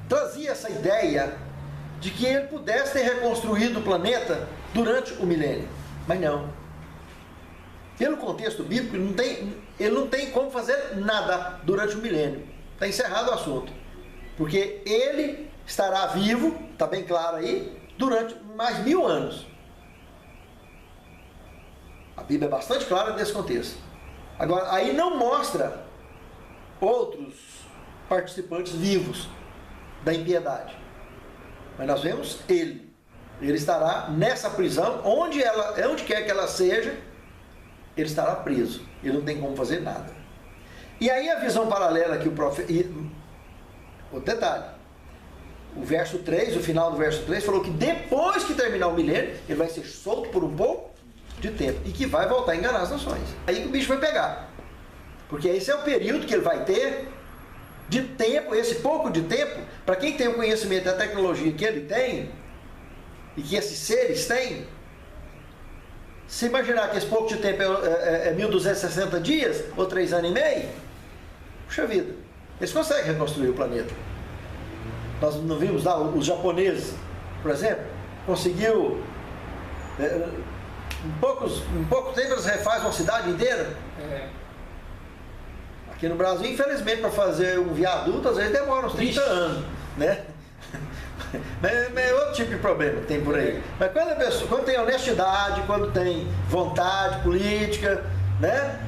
trazia essa ideia de que ele pudesse ter reconstruído o planeta durante o milênio. Mas não. Pelo contexto bíblico, ele não tem como fazer nada durante o milênio. Está encerrado o assunto. Porque ele estará vivo, está bem claro aí, durante mais 1000 anos. A Bíblia é bastante clara nesse contexto. Agora, aí não mostra outros participantes vivos da impiedade. Mas nós vemos ele. Ele estará nessa prisão, onde quer que ela seja, ele estará preso. Ele não tem como fazer nada. E aí a visão paralela que o profeta... O detalhe. O verso 3, o final do verso 3, falou que depois que terminar o milênio, ele vai ser solto por um pouco de tempo. E que vai voltar a enganar as nações. Aí que o bicho vai pegar. Porque esse é o período que ele vai ter de tempo, esse pouco de tempo, para quem tem o conhecimento da tecnologia que ele tem, e que esses seres têm, se imaginar que esse pouco de tempo é 1260 dias, ou 3 anos e meio, puxa vida, eles conseguem reconstruir o planeta. Nós não vimos lá, os japoneses, por exemplo, conseguiu, em pouco tempo eles refazem uma cidade inteira. Aqui no Brasil, infelizmente, para fazer um viaduto, às vezes demora uns 30 anos, né? Mas é outro tipo de problema que tem por aí. Mas quando tem honestidade, quando tem vontade política, né?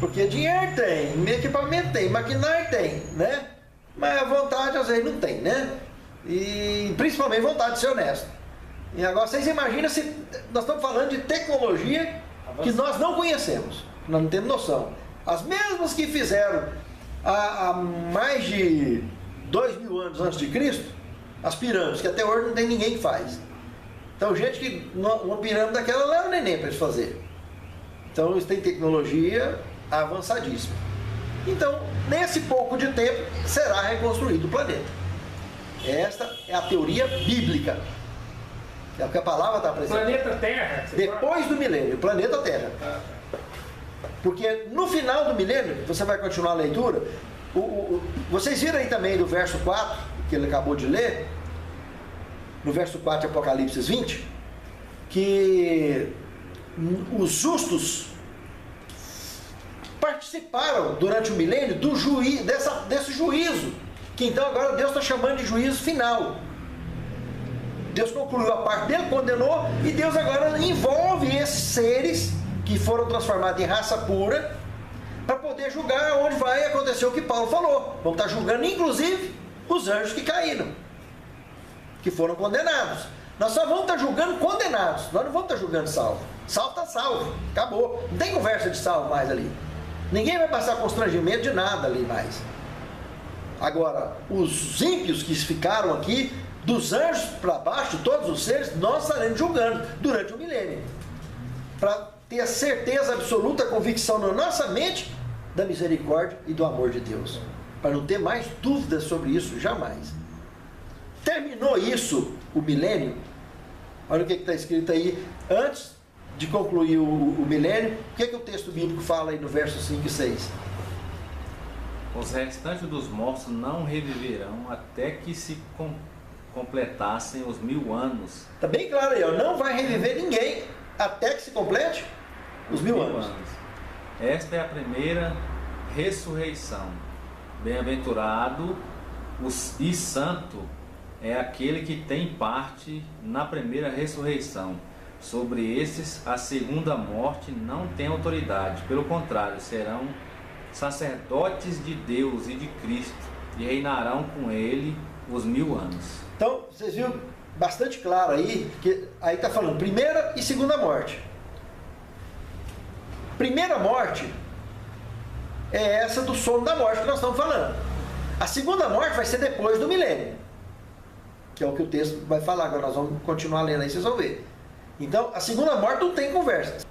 Porque dinheiro tem, equipamento tem, maquinário tem, né? Mas a vontade às vezes não tem, né? E principalmente vontade de ser honesto. E agora vocês imaginam se nós estamos falando de tecnologia que nós não conhecemos, nós não temos noção. As mesmas que fizeram há mais de 2000 anos antes de Cristo, as pirâmides, que até hoje não tem ninguém que faz. Então, gente que uma pirâmide daquela leva o neném para eles fazerem. Então, eles têm tecnologia avançadíssima. Então, nesse pouco de tempo, será reconstruído o planeta. Esta é a teoria bíblica. É o que a palavra está apresentando. Planeta Terra. Depois do milênio, planeta Terra. Porque no final do milênio, você vai continuar a leitura, vocês viram aí também do verso 4, que ele acabou de ler, no verso 4 de Apocalipse 20, que os justos participaram durante o milênio desse juízo, que então agora Deus está chamando de juízo final. Deus concluiu a parte dele, condenou, e Deus agora envolve esses seres que foram transformados em raça pura, para poder julgar onde vai acontecer o que Paulo falou. Vamos estar julgando inclusive os anjos que caíram, que foram condenados. Nós só vamos estar julgando condenados, nós não vamos estar julgando salvo. Salvo está salvo, acabou. Não tem conversa de salvo mais ali. Ninguém vai passar constrangimento de nada ali mais. Agora, os ímpios que ficaram aqui, dos anjos para baixo, todos os seres, nós estaremos julgando durante o milênio. Para ter a certeza absoluta, a convicção na nossa mente da misericórdia e do amor de Deus. Para não ter mais dúvidas sobre isso, jamais. Terminou isso, o milênio. Olha o que está escrito aí. Antes de concluir o milênio, o que o texto bíblico fala aí no verso 5 e 6? Os restantes dos mortos não reviverão até que se completassem os 1000 anos. Está bem claro aí, ó, não vai reviver ninguém até que se complete os 1000 anos. Esta é a primeira ressurreição. Bem-aventurado e santo é aquele que tem parte na primeira ressurreição. Sobre esses, a segunda morte não tem autoridade. Pelo contrário, serão sacerdotes de Deus e de Cristo e reinarão com ele os 1000 anos. Então, vocês viram bastante claro aí, que aí está falando primeira e segunda morte. Primeira morte é essa do sono da morte que nós estamos falando. A segunda morte vai ser depois do milênio, que é o que o texto vai falar. Agora nós vamos continuar lendo aí, vocês vão ver. Então, a segunda morte não tem conversa.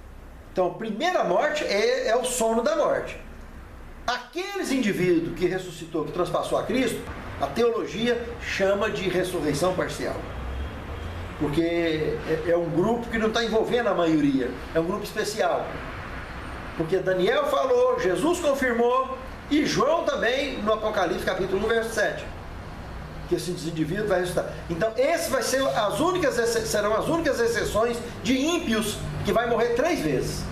Então, a primeira morte é o sono da morte. Aqueles indivíduos que ressuscitou, que transpassou a Cristo, a teologia chama de ressurreição parcial. Porque é um grupo que não está envolvendo a maioria, é um grupo especial. Porque Daniel falou, Jesus confirmou, e João também, no Apocalipse capítulo 1, verso 7. Que esses indivíduos vai ressuscitar. Então, esse vai ser serão as únicas exceções de ímpios que vai morrer 3 vezes.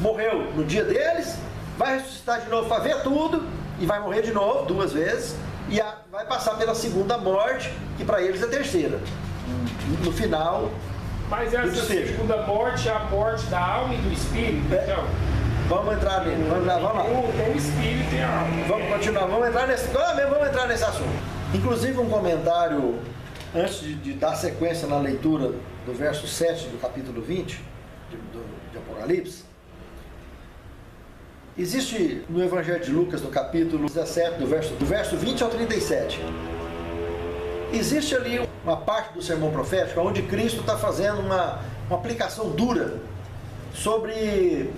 Morreu no dia deles, vai ressuscitar de novo para ver tudo, e vai morrer de novo 2 vezes, e vai passar pela segunda morte, que para eles é a terceira. No final. Mas essa segunda morte é a morte da alma e do espírito, então? Vamos entrar nele, vamos lá. Tem o espírito e a alma. Vamos continuar, vamos entrar nesse assunto. Inclusive um comentário, antes de dar sequência na leitura do verso 7 do capítulo 20 de Apocalipse. Existe no Evangelho de Lucas, no capítulo 17, do verso 20 ao 37. Existe ali uma parte do sermão profético onde Cristo está fazendo uma aplicação dura sobre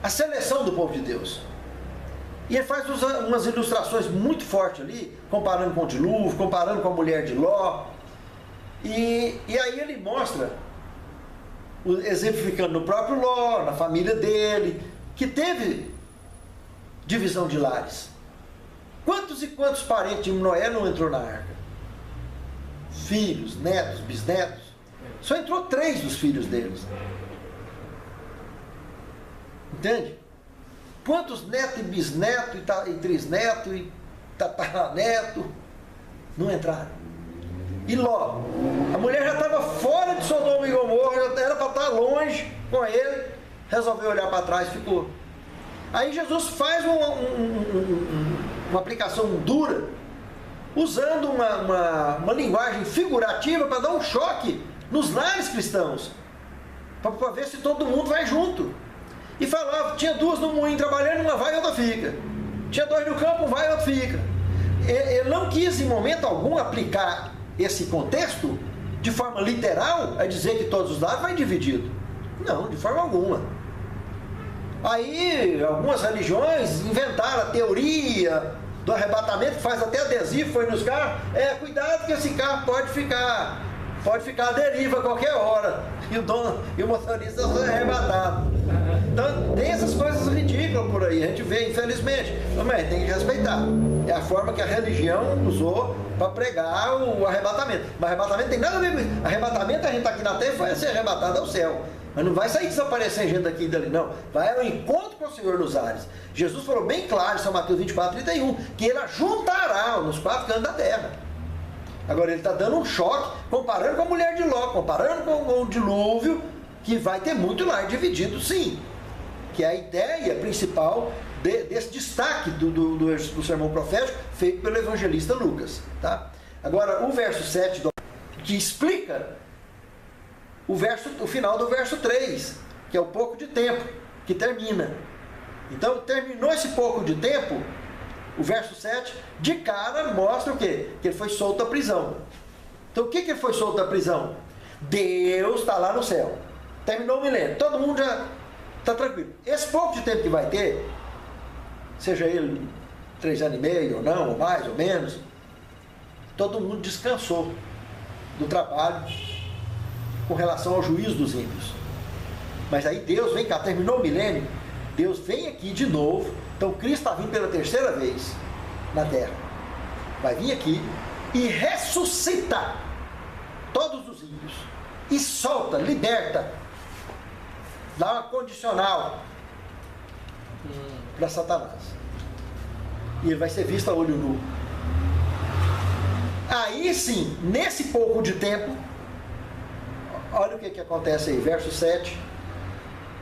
a seleção do povo de Deus. E ele faz umas ilustrações muito fortes ali, comparando com o dilúvio, comparando com a mulher de Ló. E aí ele mostra, exemplificando no próprio Ló, na família dele, que teve divisão de lares. Quantos e quantos parentes de Noé não entrou na arca? Filhos, netos, bisnetos. Só entrou 3 dos filhos deles. Entende? Quantos netos e bisnetos e trisnetos e tataraneto não entraram? E Ló, a mulher já estava fora de Sodoma e Gomorra, já era para estar longe com ele, resolveu olhar para trás e ficou. Aí Jesus faz uma aplicação dura, usando uma linguagem figurativa para dar um choque nos lares cristãos, para ver se todo mundo vai junto. E falava, tinha 2 no moinho trabalhando, uma vai e outra fica. Tinha 2 no campo, um vai e outro fica. Ele não quis em momento algum aplicar esse contexto de forma literal, a dizer que todos os lados vai dividido. Não, de forma alguma. Aí algumas religiões inventaram a teoria do arrebatamento, que faz até adesivo, foi nos carros. Cuidado que esse carro pode ficar à deriva a qualquer hora. E o motorista foi arrebatado. Então tem essas coisas ridículas por aí, a gente vê, infelizmente. Mas tem que respeitar. É a forma que a religião usou para pregar o arrebatamento. Mas arrebatamento tem nada a ver com isso. Arrebatamento, a gente está aqui na terra e foi ser arrebatado ao céu. Mas não vai sair desaparecendo gente daqui e dali, não. Vai ao encontro com o Senhor nos ares. Jesus falou bem claro em São Mateus 24, 31, que ele ajuntará nos 4 cantos da terra. Agora ele está dando um choque, comparando com a mulher de Ló, comparando com o dilúvio, que vai ter muito lar dividido, sim. Que é a ideia principal desse destaque do sermão profético feito pelo evangelista Lucas. Tá? Agora, o verso 7, que explica o final do verso 3, que é o pouco de tempo, que termina. Então, terminou esse pouco de tempo, o verso 7, de cara mostra o quê? Que ele foi solto da prisão. Então, o que ele foi solto da prisão? Deus está lá no céu. Terminou o milênio. Todo mundo já está tranquilo. Esse pouco de tempo que vai ter, seja ele 3 anos e meio ou não, ou mais ou menos, todo mundo descansou do trabalho com relação ao juízo dos ímpios. Mas aí Deus vem cá, terminou o milênio, Deus vem aqui de novo. Então Cristo está vindo pela 3ª vez na terra. Vai vir aqui e ressuscita todos os ímpios. E solta, liberta, dá uma condicional para Satanás. E ele vai ser visto a olho nu. Aí sim, nesse pouco de tempo, olha o que acontece aí, verso 7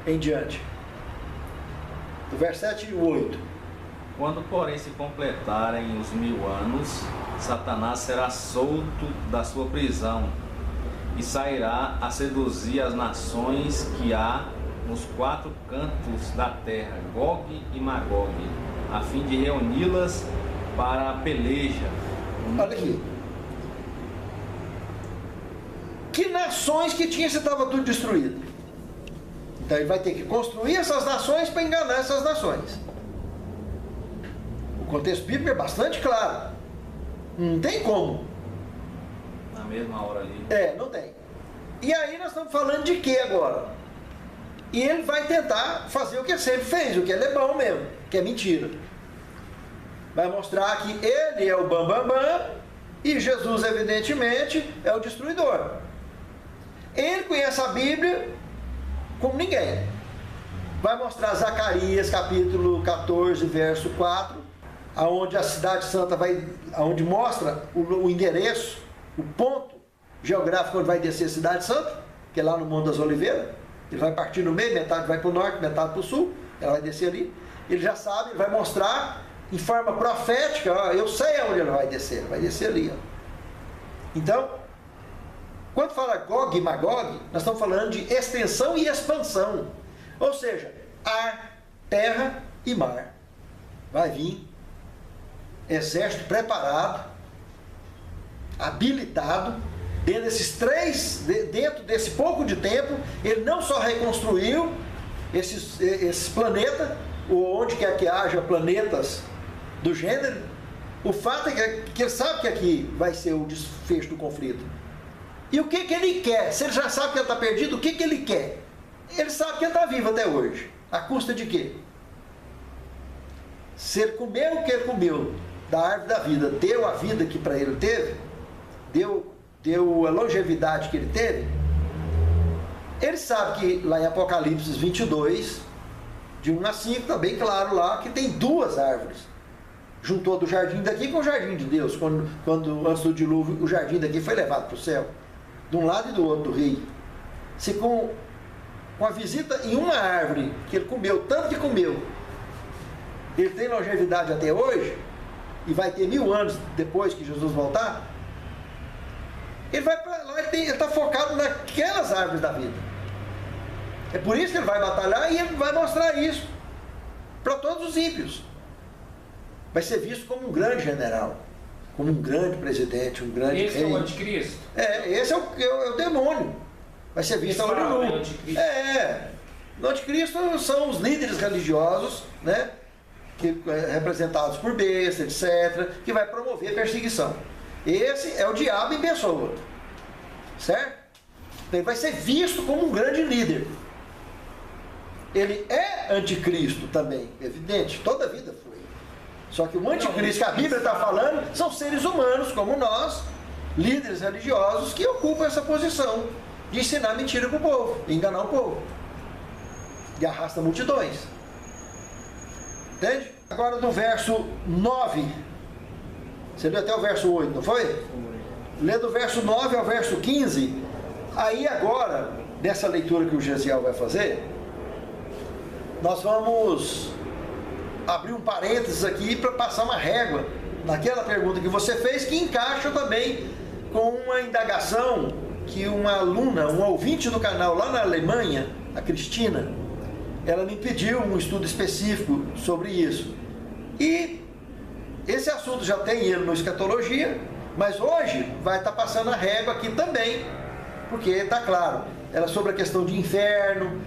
em diante. Do verso 7 e 8. Quando, porém, se completarem os 1000 anos, Satanás será solto da sua prisão e sairá a seduzir as nações que há nos 4 cantos da terra, Gog e Magog, a fim de reuni-las para a peleja. Olha aqui. Que nações que tinha se estava tudo destruído? Então ele vai ter que construir essas nações para enganar essas nações. O contexto bíblico é bastante claro. Não tem como. Na mesma hora ali. Não tem. E aí nós estamos falando de quê agora? E ele vai tentar fazer o que ele sempre fez, o que ele é bom mesmo, que é mentira. Vai mostrar que ele é o bambambam e Jesus, evidentemente, é o destruidor. Ele conhece a Bíblia como ninguém. Vai mostrar Zacarias, capítulo 14, verso 4, aonde a cidade santa aonde mostra o endereço, o ponto geográfico onde vai descer a cidade santa, que é lá no Monte das Oliveiras. Ele vai partir no meio, metade vai para o norte, metade para o sul, ela vai descer ali. Ele já sabe, ele vai mostrar em forma profética, ó, eu sei aonde ele vai descer ali. Ó. Então, quando fala Gog e Magog, nós estamos falando de extensão e expansão. Ou seja, ar, terra e mar. Vai vir exército preparado, habilitado, dentro desse pouco de tempo, ele não só reconstruiu esses planetas, ou onde quer que haja planetas do gênero, o fato é que ele sabe que aqui vai ser o desfecho do conflito. E o que ele quer? Se ele já sabe que ele está perdido, o que ele quer? Ele sabe que ele está vivo até hoje. À custa de quê? Se ele comeu o que ele comeu da árvore da vida, deu a vida que para ele teve, deu a longevidade que ele teve, ele sabe que lá em Apocalipse 22, de 1 a 5, está bem claro lá que tem 2 árvores. Juntou do jardim daqui com o jardim de Deus, quando antes do dilúvio o jardim daqui foi levado para o céu, de um lado e do outro do rio. Se com a visita em uma árvore que ele comeu, tanto que comeu, ele tem longevidade até hoje, e vai ter 1000 anos depois que Jesus voltar, ele vai para lá, ele está focado naquelas árvores da vida. É por isso que ele vai batalhar e ele vai mostrar isso para todos os ímpios. Vai ser visto como um grande general, como um grande presidente, um grande rei. Esse é o anticristo? Esse é o demônio. Vai ser visto a olho nu. No anticristo são os líderes religiosos, né? Representados por bestas, etc., que vai promover perseguição. Esse é o diabo em pessoa, certo? Ele vai ser visto como um grande líder. Ele é anticristo também, evidente, toda a vida foi. Só que o anticristo que a Bíblia está falando são seres humanos como nós, líderes religiosos que ocupam essa posição de ensinar mentira para o povo, enganar o povo. E arrasta multidões. Entende? Agora do verso 9. Você leu até o verso 8, não foi? Lê do verso 9 ao verso 15. Aí agora, nessa leitura que o Gesiel vai fazer, nós vamos abrir um parênteses aqui para passar uma régua naquela pergunta que você fez, que encaixa também com uma indagação que uma aluna, um ouvinte do canal lá na Alemanha, a Cristina, ela me pediu um estudo específico sobre isso. E esse assunto já tem ele no Escatologia, mas hoje vai estar passando a régua aqui também, porque está claro, ela é sobre a questão de inferno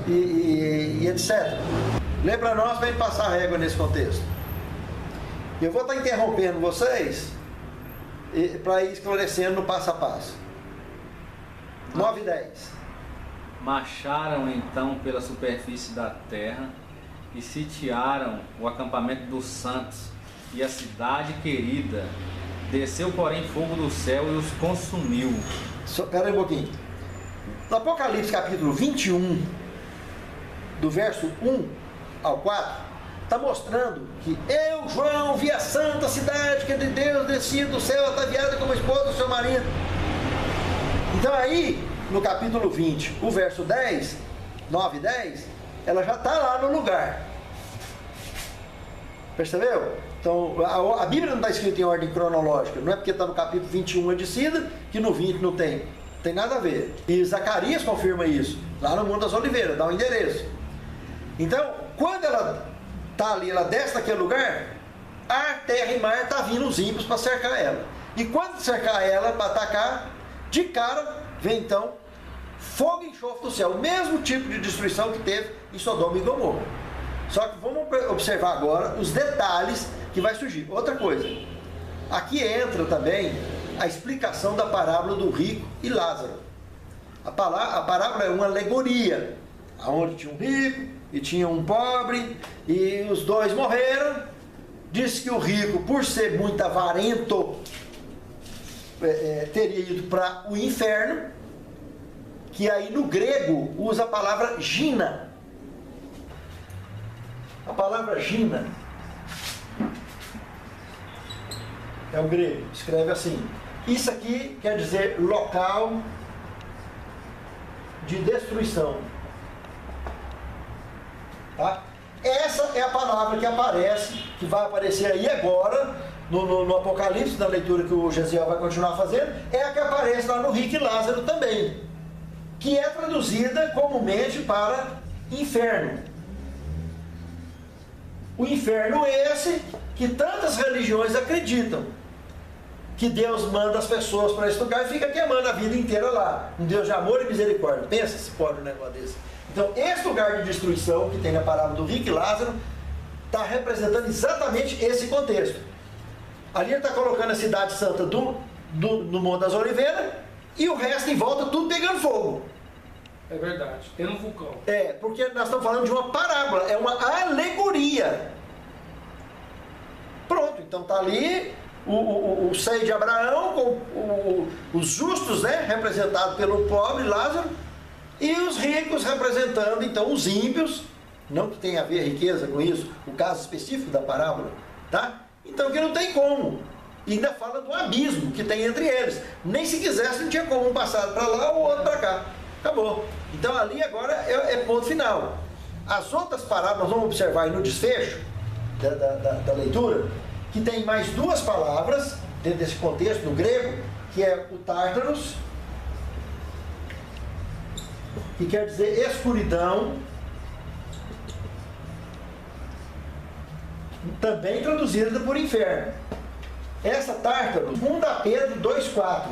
e etc. Lê para nós para ele passar a régua nesse contexto. Eu vou estar interrompendo vocês para ir esclarecendo no passo a passo. 9 e 10. Marcharam então pela superfície da terra e sitiaram o acampamento dos santos e a cidade querida. Desceu, porém, fogo do céu e os consumiu. Espera aí um pouquinho. No Apocalipse capítulo 21, do verso 1 ao 4, está mostrando que eu, João, vi a santa cidade que é de Deus descida do céu, ataviada como esposa do seu marido. Então aí, no capítulo 20, o verso 10, 9 e 10, ela já está lá no lugar. Percebeu? Então, a Bíblia não está escrita em ordem cronológica. Não é porque está no capítulo 21 a descida, que no 20 não tem. Não tem nada a ver. E Zacarias confirma isso, lá no Monte das Oliveiras, dá um endereço. Então, quando ela está ali, ela desce naquele lugar, ar, terra e mar está vindo os ímpios para cercar ela. E quando cercar ela, para atacar, de cara, vem então fogo e enxofre do céu. O mesmo tipo de destruição que teve em Sodoma e Gomorra. Só que vamos observar agora os detalhes que vai surgir. Outra coisa, aqui entra também a explicação da parábola do rico e Lázaro. A parábola é uma alegoria, onde tinha um rico e tinha um pobre, e os dois morreram. Diz que o rico, por ser muito avarento, teria ido para o inferno, que aí no grego usa a palavra gina. A palavra gina é o grego, escreve assim. Isso aqui quer dizer local de destruição. Tá? Essa é a palavra que aparece, que vai aparecer aí agora, no Apocalipse, na leitura que o Gesiel vai continuar fazendo, é a que aparece lá no rico e Lázaro também, que é traduzida comumente para inferno. O inferno é esse que tantas religiões acreditam, que Deus manda as pessoas para esse lugar e fica queimando a vida inteira lá. Um Deus de amor e misericórdia. Pensa se pode um negócio desse. Então, esse lugar de destruição que tem na parábola do rico e Lázaro está representando exatamente esse contexto. Ali ele está colocando a cidade santa do Monte das Oliveiras e o resto em volta tudo pegando fogo. É verdade, tem um vulcão. Porque nós estamos falando de uma parábola, é uma alegoria. Pronto, então está ali o seio de Abraão, com os justos, né, representados pelo pobre Lázaro, e os ricos representando então os ímpios, não que tenha a ver a riqueza com isso, o caso específico da parábola, tá? Então que não tem como. E ainda fala do abismo que tem entre eles. Nem se quisesse não tinha como um passar para lá ou outro para cá. Acabou. Então ali agora é ponto final. As outras parábolas, nós vamos observar aí no desfecho da leitura, que tem mais duas palavras dentro desse contexto, no grego, que é o tártaros, que quer dizer escuridão, também traduzida por inferno. Essa tártaros, 2 Pedro 2,4.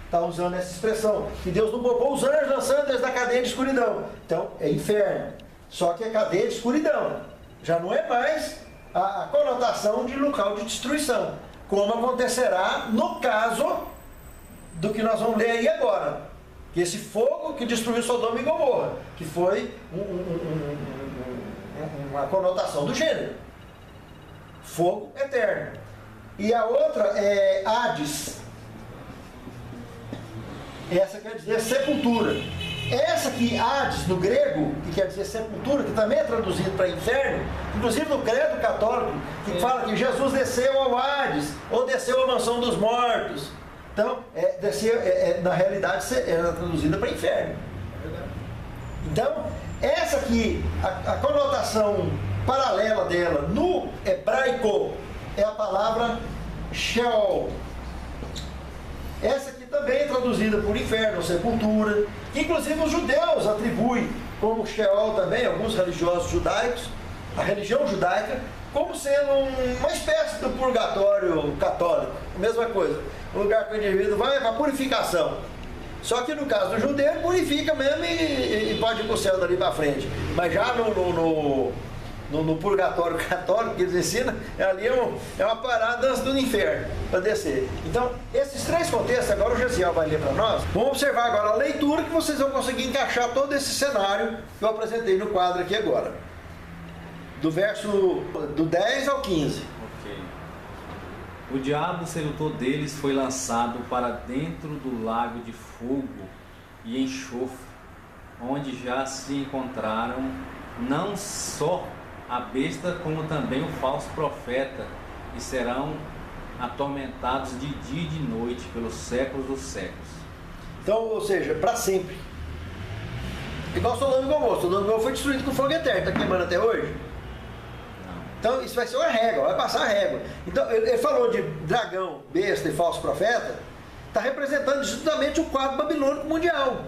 Está usando essa expressão, que Deus não poupou os anjos lançando eles da cadeia de escuridão. Então, é inferno. Só que é cadeia de escuridão. Já não é mais a conotação de local de destruição, como acontecerá no caso do que nós vamos ler aí agora. Que esse fogo que destruiu Sodoma e Gomorra, que foi uma conotação do gênero. Fogo eterno. E a outra é Hades. Essa quer dizer sepultura. Essa aqui, Hades, no grego, que quer dizer sepultura, que também é traduzido para inferno, inclusive no credo católico, que fala que Jesus desceu ao Hades, ou desceu à mansão dos mortos. Então, na realidade, era traduzida para inferno. Então, essa aqui, a conotação paralela dela no hebraico é a palavra Sheol. Essa aqui também é traduzida por inferno, sepultura, que inclusive os judeus atribuem como Sheol também, alguns religiosos judaicos, a religião judaica, como sendo uma espécie do purgatório católico, a mesma coisa, um lugar que o indivíduo vai para purificação. Só que no caso do judeu, ele purifica mesmo e pode ir para o céu dali para frente. Mas já no purgatório católico que eles ensinam, ali é uma parada antes do inferno, para descer. Então, esses três contextos, agora o Gesiel vai ler para nós. Vamos observar agora a leitura, que vocês vão conseguir encaixar todo esse cenário que eu apresentei no quadro aqui agora. Do verso do 10 ao 15. Ok. O diabo, sedutor deles, foi lançado para dentro do lago de fogo e enxofre, onde já se encontraram não só a besta, como também o falso profeta, e serão atormentados de dia e de noite pelos séculos dos séculos. Então, ou seja, para sempre. Igual Sodoma e Gomorra. Sodoma e Gomorra foi destruído com fogo eterno, está queimando até hoje. Então isso vai ser uma régua, vai passar a régua. Então ele falou de dragão, besta e falso profeta, está representando justamente o quadro babilônico mundial.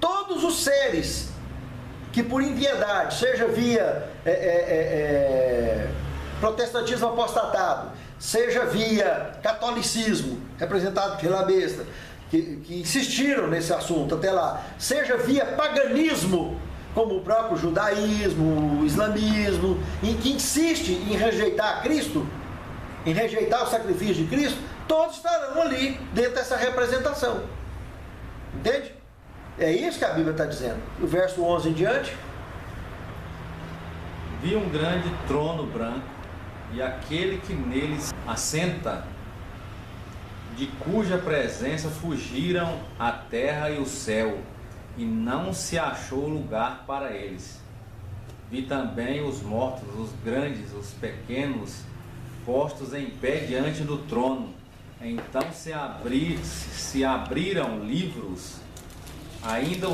Todos os seres que por impiedade, seja via protestantismo apostatado, seja via catolicismo, representado pela besta, que insistiram nesse assunto até lá, seja via paganismo, como o próprio judaísmo, o islamismo, em que insiste em rejeitar Cristo, em rejeitar o sacrifício de Cristo, todos estarão ali dentro dessa representação. Entende? É isso que a Bíblia está dizendo. O verso 11 em diante. Vi um grande trono branco e aquele que neles assenta, de cuja presença fugiram a terra e o céu, e não se achou lugar para eles. Vi também os mortos, os grandes, os pequenos, postos em pé diante do trono. Então se abriram livros, ainda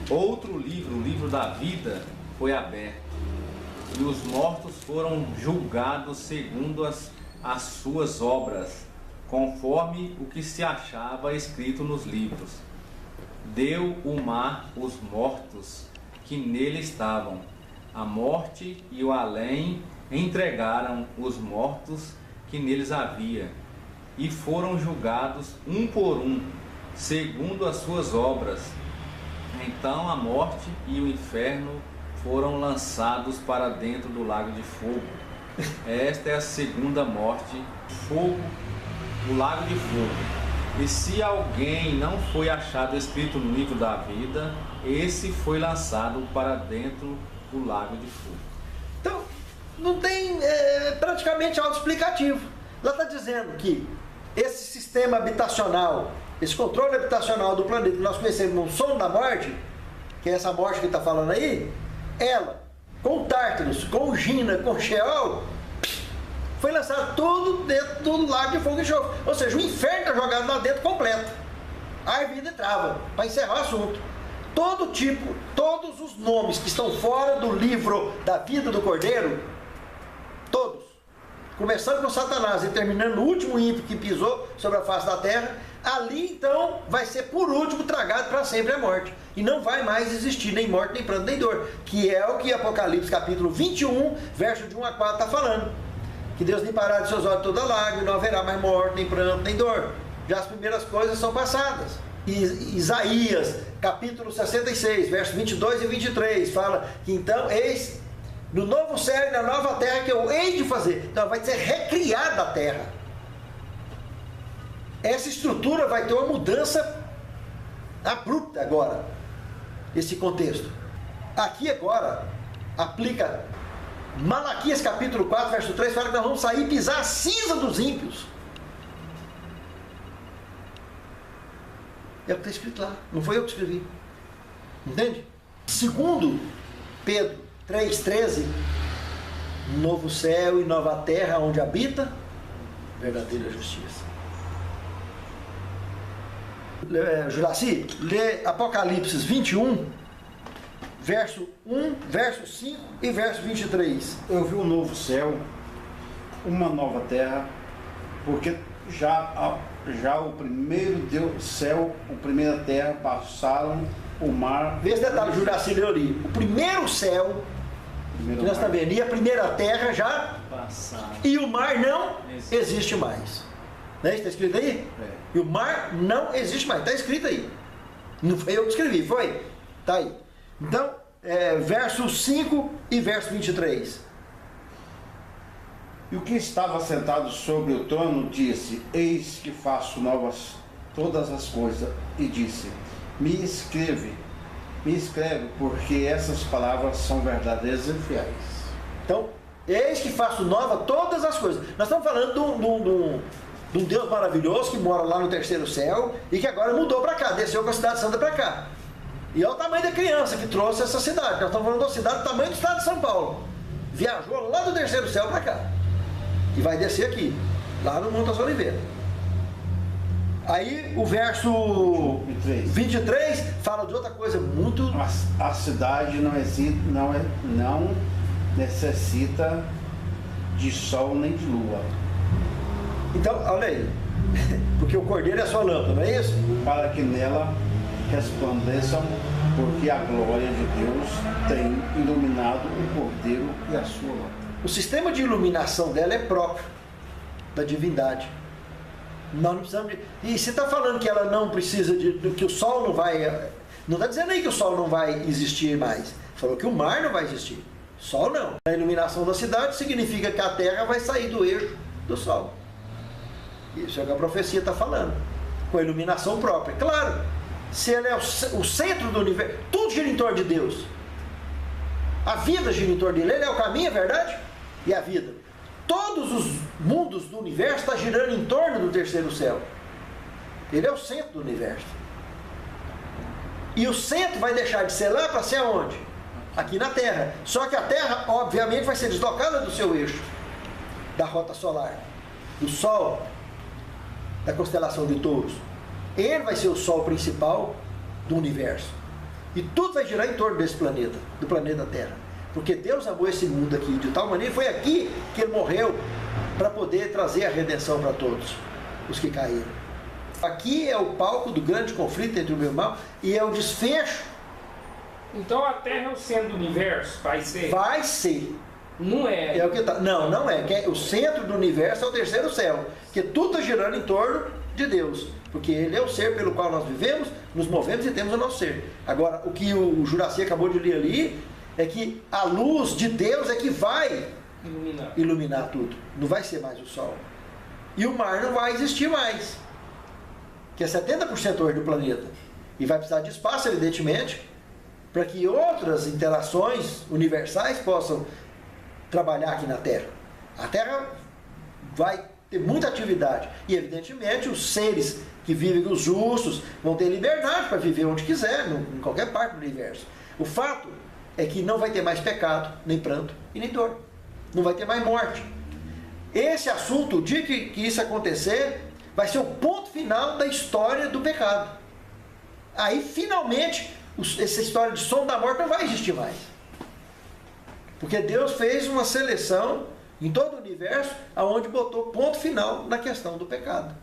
outro livro, o livro da vida, foi aberto. E os mortos foram julgados segundo as suas obras, conforme o que se achava escrito nos livros. Deu o mar os mortos que nele estavam. A morte e o além entregaram os mortos que neles havia, e foram julgados um por um, segundo as suas obras. Então a morte e o inferno foram lançados para dentro do lago de fogo. Esta é a segunda morte, fogo, o lago de fogo. E se alguém não foi achado escrito no livro da vida, esse foi lançado para dentro do lago de fogo. Então, não tem praticamente autoexplicativo. Lá está dizendo que esse sistema habitacional, esse controle habitacional do planeta que nós conhecemos no sono da morte, que é essa morte que está falando aí, ela, com Tártaros, com Gina, com Sheol, foi lançado tudo dentro do lago de fogo e enxofre. Ou seja, o inferno está jogado lá dentro completo. Aí vida entrava, para encerrar o assunto. Todos os nomes que estão fora do livro da vida do Cordeiro, todos, começando com Satanás e terminando no último ímpio que pisou sobre a face da terra, ali então vai ser por último tragado para sempre a morte. E não vai mais existir nem morte, nem pranto, nem dor. Que é o que Apocalipse capítulo 21, verso de 1 a 4 está falando. Que Deus limpará de seus olhos toda lágrima, e não haverá mais morte, nem pranto, nem dor. Já as primeiras coisas são passadas. E Isaías, capítulo 66, versos 22 e 23, fala que então, eis, no novo céu e na nova terra que eu hei de fazer. Então vai ser recriada a terra. Essa estrutura vai ter uma mudança abrupta agora, esse contexto. Aqui agora, aplica Malaquias capítulo 4, verso 3, fala que nós vamos sair e pisar a cinza dos ímpios. É o que está escrito lá. Não foi eu que escrevi. Entende? Segundo Pedro 3,13, novo céu e nova terra onde habita verdadeira justiça. Juraci, lê Apocalipse 21, verso 1, verso 5 e verso 23. Eu vi um novo céu, uma nova terra, porque já o primeiro céu, a primeira terra passaram o mar. Vê esse detalhe, Juraci, leu ali. O primeiro céu, que nós estamos vendo, e a primeira terra já Passado. e o mar não existe mais. Não é isso que está escrito aí? É. E o mar não existe mais. Está escrito aí. Não foi eu que escrevi, foi? Está aí. Então, verso 5 e verso 23. E o que estava sentado sobre o trono disse: Eis que faço novas todas as coisas. E disse: Me escreve, porque essas palavras são verdadeiras e fiéis. Então, eis que faço nova todas as coisas. Nós estamos falando de um Deus maravilhoso que mora lá no terceiro céu e que agora mudou para cá, desceu com a cidade santa para cá. E olha o tamanho da criança que trouxe essa cidade. Nós estamos falando de uma cidade do tamanho do estado de São Paulo. Viajou lá do terceiro céu para cá. E vai descer aqui, lá no Monte das Oliveiras. Aí o verso 23 fala de outra coisa muito... A cidade não necessita de sol nem de lua, Então, olha aí. Porque o cordeiro é a sua lâmpada, não é isso? para que nela resplandeçam, porque a glória de Deus tem iluminado o cordeiro e a sua lâmpada. O sistema de iluminação dela é próprio da divindade. Nós não precisamos de... E você está falando que ela não precisa que o sol não vai... Não está dizendo aí que o sol não vai existir mais. Falou que o mar não vai existir. Sol não. A iluminação da cidade significa que a terra vai sair do eixo do sol. Isso é o que a profecia está falando. Com a iluminação própria. Claro, se ela é o centro do universo, tudo gira em torno de Deus. A vida gira em torno dele. Ele é o caminho, a verdade e a vida. Todos os mundos do universo estão girando em torno do terceiro céu. Ele é o centro do universo. E o centro vai deixar de ser lá para ser aonde? Aqui na Terra. Só que a Terra, obviamente, vai ser deslocada do seu eixo, da rota solar, do Sol, da constelação de Touros. Ele vai ser o Sol principal do universo. E tudo vai girar em torno desse planeta, do planeta Terra. Porque Deus amou esse mundo aqui de tal maneira, foi aqui que Ele morreu para poder trazer a redenção para todos os que caíram. Aqui é o palco do grande conflito entre o bem e o mal e é o desfecho. Então a Terra é o centro do universo? Vai ser? Vai ser. Não é. É o que tá. Não, não é. O centro do universo é o terceiro céu. Que tudo está girando em torno de Deus. Porque Ele é o ser pelo qual nós vivemos, nos movemos e temos o nosso ser. Agora, o que o Juraci acabou de ler ali é que a luz de Deus é que vai iluminar tudo. Não vai ser mais o sol. E o mar não vai existir mais. Que é 70% hoje do planeta. E vai precisar de espaço, evidentemente, para que outras interações universais possam trabalhar aqui na Terra. A Terra vai ter muita atividade. E, evidentemente, os seres que vivem, os justos, vão ter liberdade para viver onde quiser, em qualquer parte do universo. O fato é que não vai ter mais pecado, nem pranto e nem dor. Não vai ter mais morte. Esse assunto, o dia que isso acontecer, vai ser o ponto final da história do pecado. Aí, finalmente, essa história de som da morte não vai existir mais. Porque Deus fez uma seleção em todo o universo, aonde botou ponto final na questão do pecado.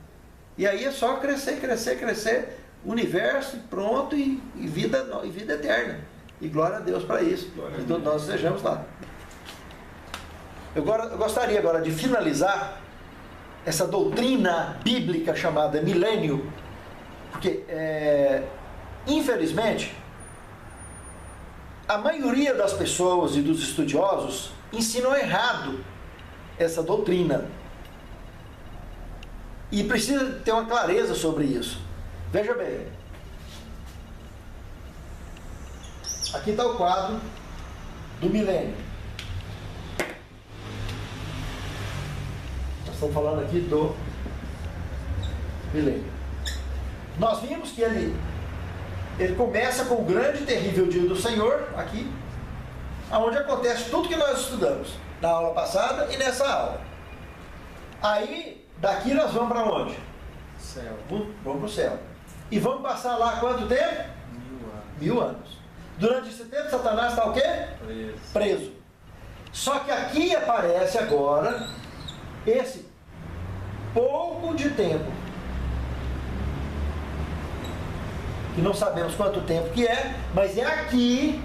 E aí é só crescer, crescer, crescer, universo, e pronto, e vida eterna. E glória a Deus para isso. E todos nós estejamos lá. Eu gostaria agora de finalizar essa doutrina bíblica chamada milênio, porque, infelizmente, a maioria das pessoas e dos estudiosos ensinam errado essa doutrina. E precisa ter uma clareza sobre isso. Veja bem. Aqui está o quadro do milênio. Nós estamos falando aqui do milênio. nós vimos que ele começa com o grande e terrível dia do Senhor, aqui, onde acontece tudo que nós estudamos, na aula passada e nessa aula. Aí, daqui nós vamos para onde? Céu. Vamos para o céu. E vamos passar lá quanto tempo? 1000 anos. 1000 anos. Durante esse tempo, Satanás está o quê? Preso. Só que aqui aparece agora esse pouco de tempo, que não sabemos quanto tempo que é, mas é aqui,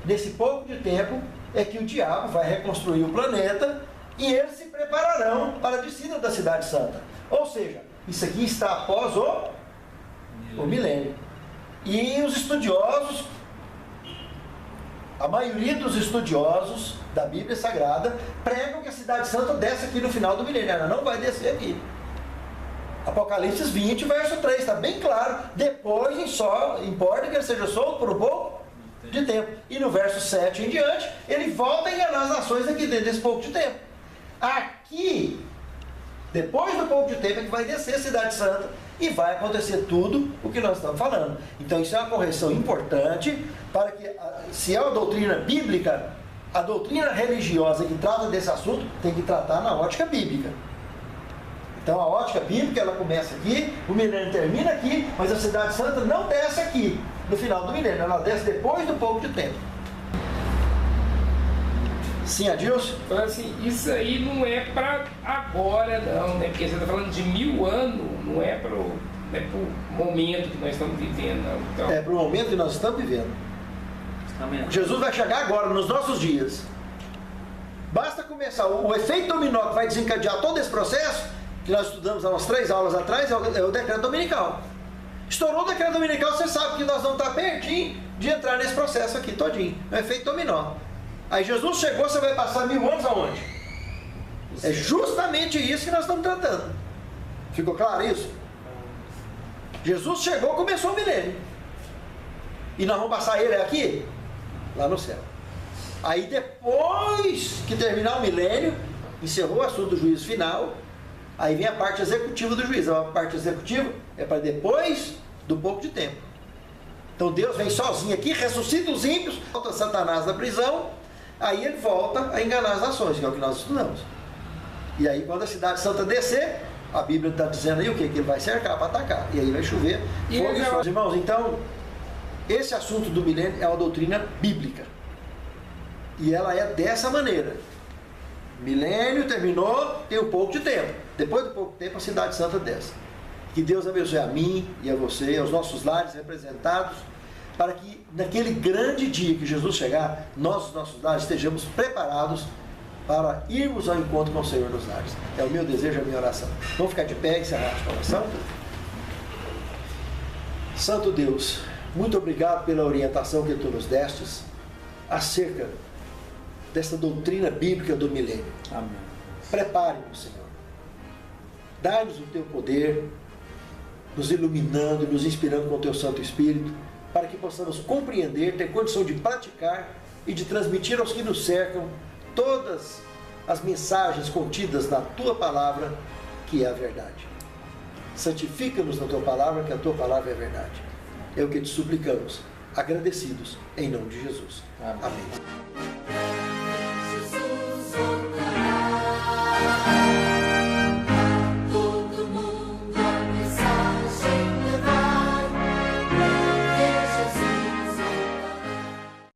nesse pouco de tempo, é que o diabo vai reconstruir o planeta e eles se prepararão para a descida da Cidade Santa. Ou seja, isso aqui está após o milênio. E os estudiosos, a maioria dos estudiosos da Bíblia Sagrada, pregam que a Cidade Santa desce aqui no final do milênio. Ela não vai descer aqui. Apocalipse 20, verso 3, está bem claro. Depois, só importa que ele seja solto por um pouco de tempo. E no verso 7 em diante, ele volta a enganar as nações aqui dentro desse pouco de tempo. Aqui, depois do pouco de tempo, é que vai descer a Cidade Santa e vai acontecer tudo o que nós estamos falando. Então isso é uma correção importante para que, se é uma doutrina bíblica, a doutrina religiosa que trata desse assunto tem que tratar na ótica bíblica. Então a ótica bíblica, ela começa aqui, o milênio termina aqui, mas a Cidade Santa não desce aqui no final do milênio, ela desce depois do pouco de tempo. Sim, Adilson? Então, assim, isso aí não é para agora, não, né? Porque você está falando de 1000 anos, não é para o momento que nós estamos vivendo, não. Então... É para o momento que nós estamos vivendo. Amém. Jesus vai chegar agora, nos nossos dias. Basta começar. O efeito dominó que vai desencadear todo esse processo, que nós estudamos há umas 3 aulas atrás, é o decreto dominical. Estourou o decreto dominical, você sabe que nós vamos estar pertinho de entrar nesse processo aqui todinho. É o efeito dominó. Aí Jesus chegou, você vai passar 1000 anos aonde? É justamente isso que nós estamos tratando. Ficou claro isso? Jesus chegou, começou o milênio. E nós vamos passar ele aqui? Lá no céu. Aí depois que terminar o milênio, encerrou o assunto do juízo final, aí vem a parte executiva do juízo. A parte executiva é para depois do pouco de tempo. Então Deus vem sozinho aqui, ressuscita os ímpios, volta Satanás da prisão, aí ele volta a enganar as nações, que é o que nós estudamos. E aí quando a Cidade Santa descer, a Bíblia está dizendo aí o que? Que ele vai cercar para atacar. E aí vai chover fogo e sol. Irmãos, então, esse assunto do milênio é uma doutrina bíblica. E ela é dessa maneira. Milênio terminou, tem um pouco de tempo. Depois do pouco tempo, a Cidade Santa desce. Que Deus abençoe a mim e a você, aos nossos lares representados, para que naquele grande dia que Jesus chegar, nós, os nossos lares, estejamos preparados para irmos ao encontro com o Senhor nos lares. É o meu desejo, a minha oração. Vamos ficar de pé e encerrar a oração? Santo Deus, muito obrigado pela orientação que Tu nos destes acerca dessa doutrina bíblica do milênio. Amém. Prepare-nos, Senhor. Dá-nos o Teu poder, nos iluminando, nos inspirando com o Teu Santo Espírito, para que possamos compreender, ter condição de praticar e de transmitir aos que nos cercam todas as mensagens contidas na Tua Palavra, que é a verdade. Santifica-nos na Tua Palavra, que a Tua Palavra é a verdade. É o que te suplicamos, agradecidos, em nome de Jesus. Amém.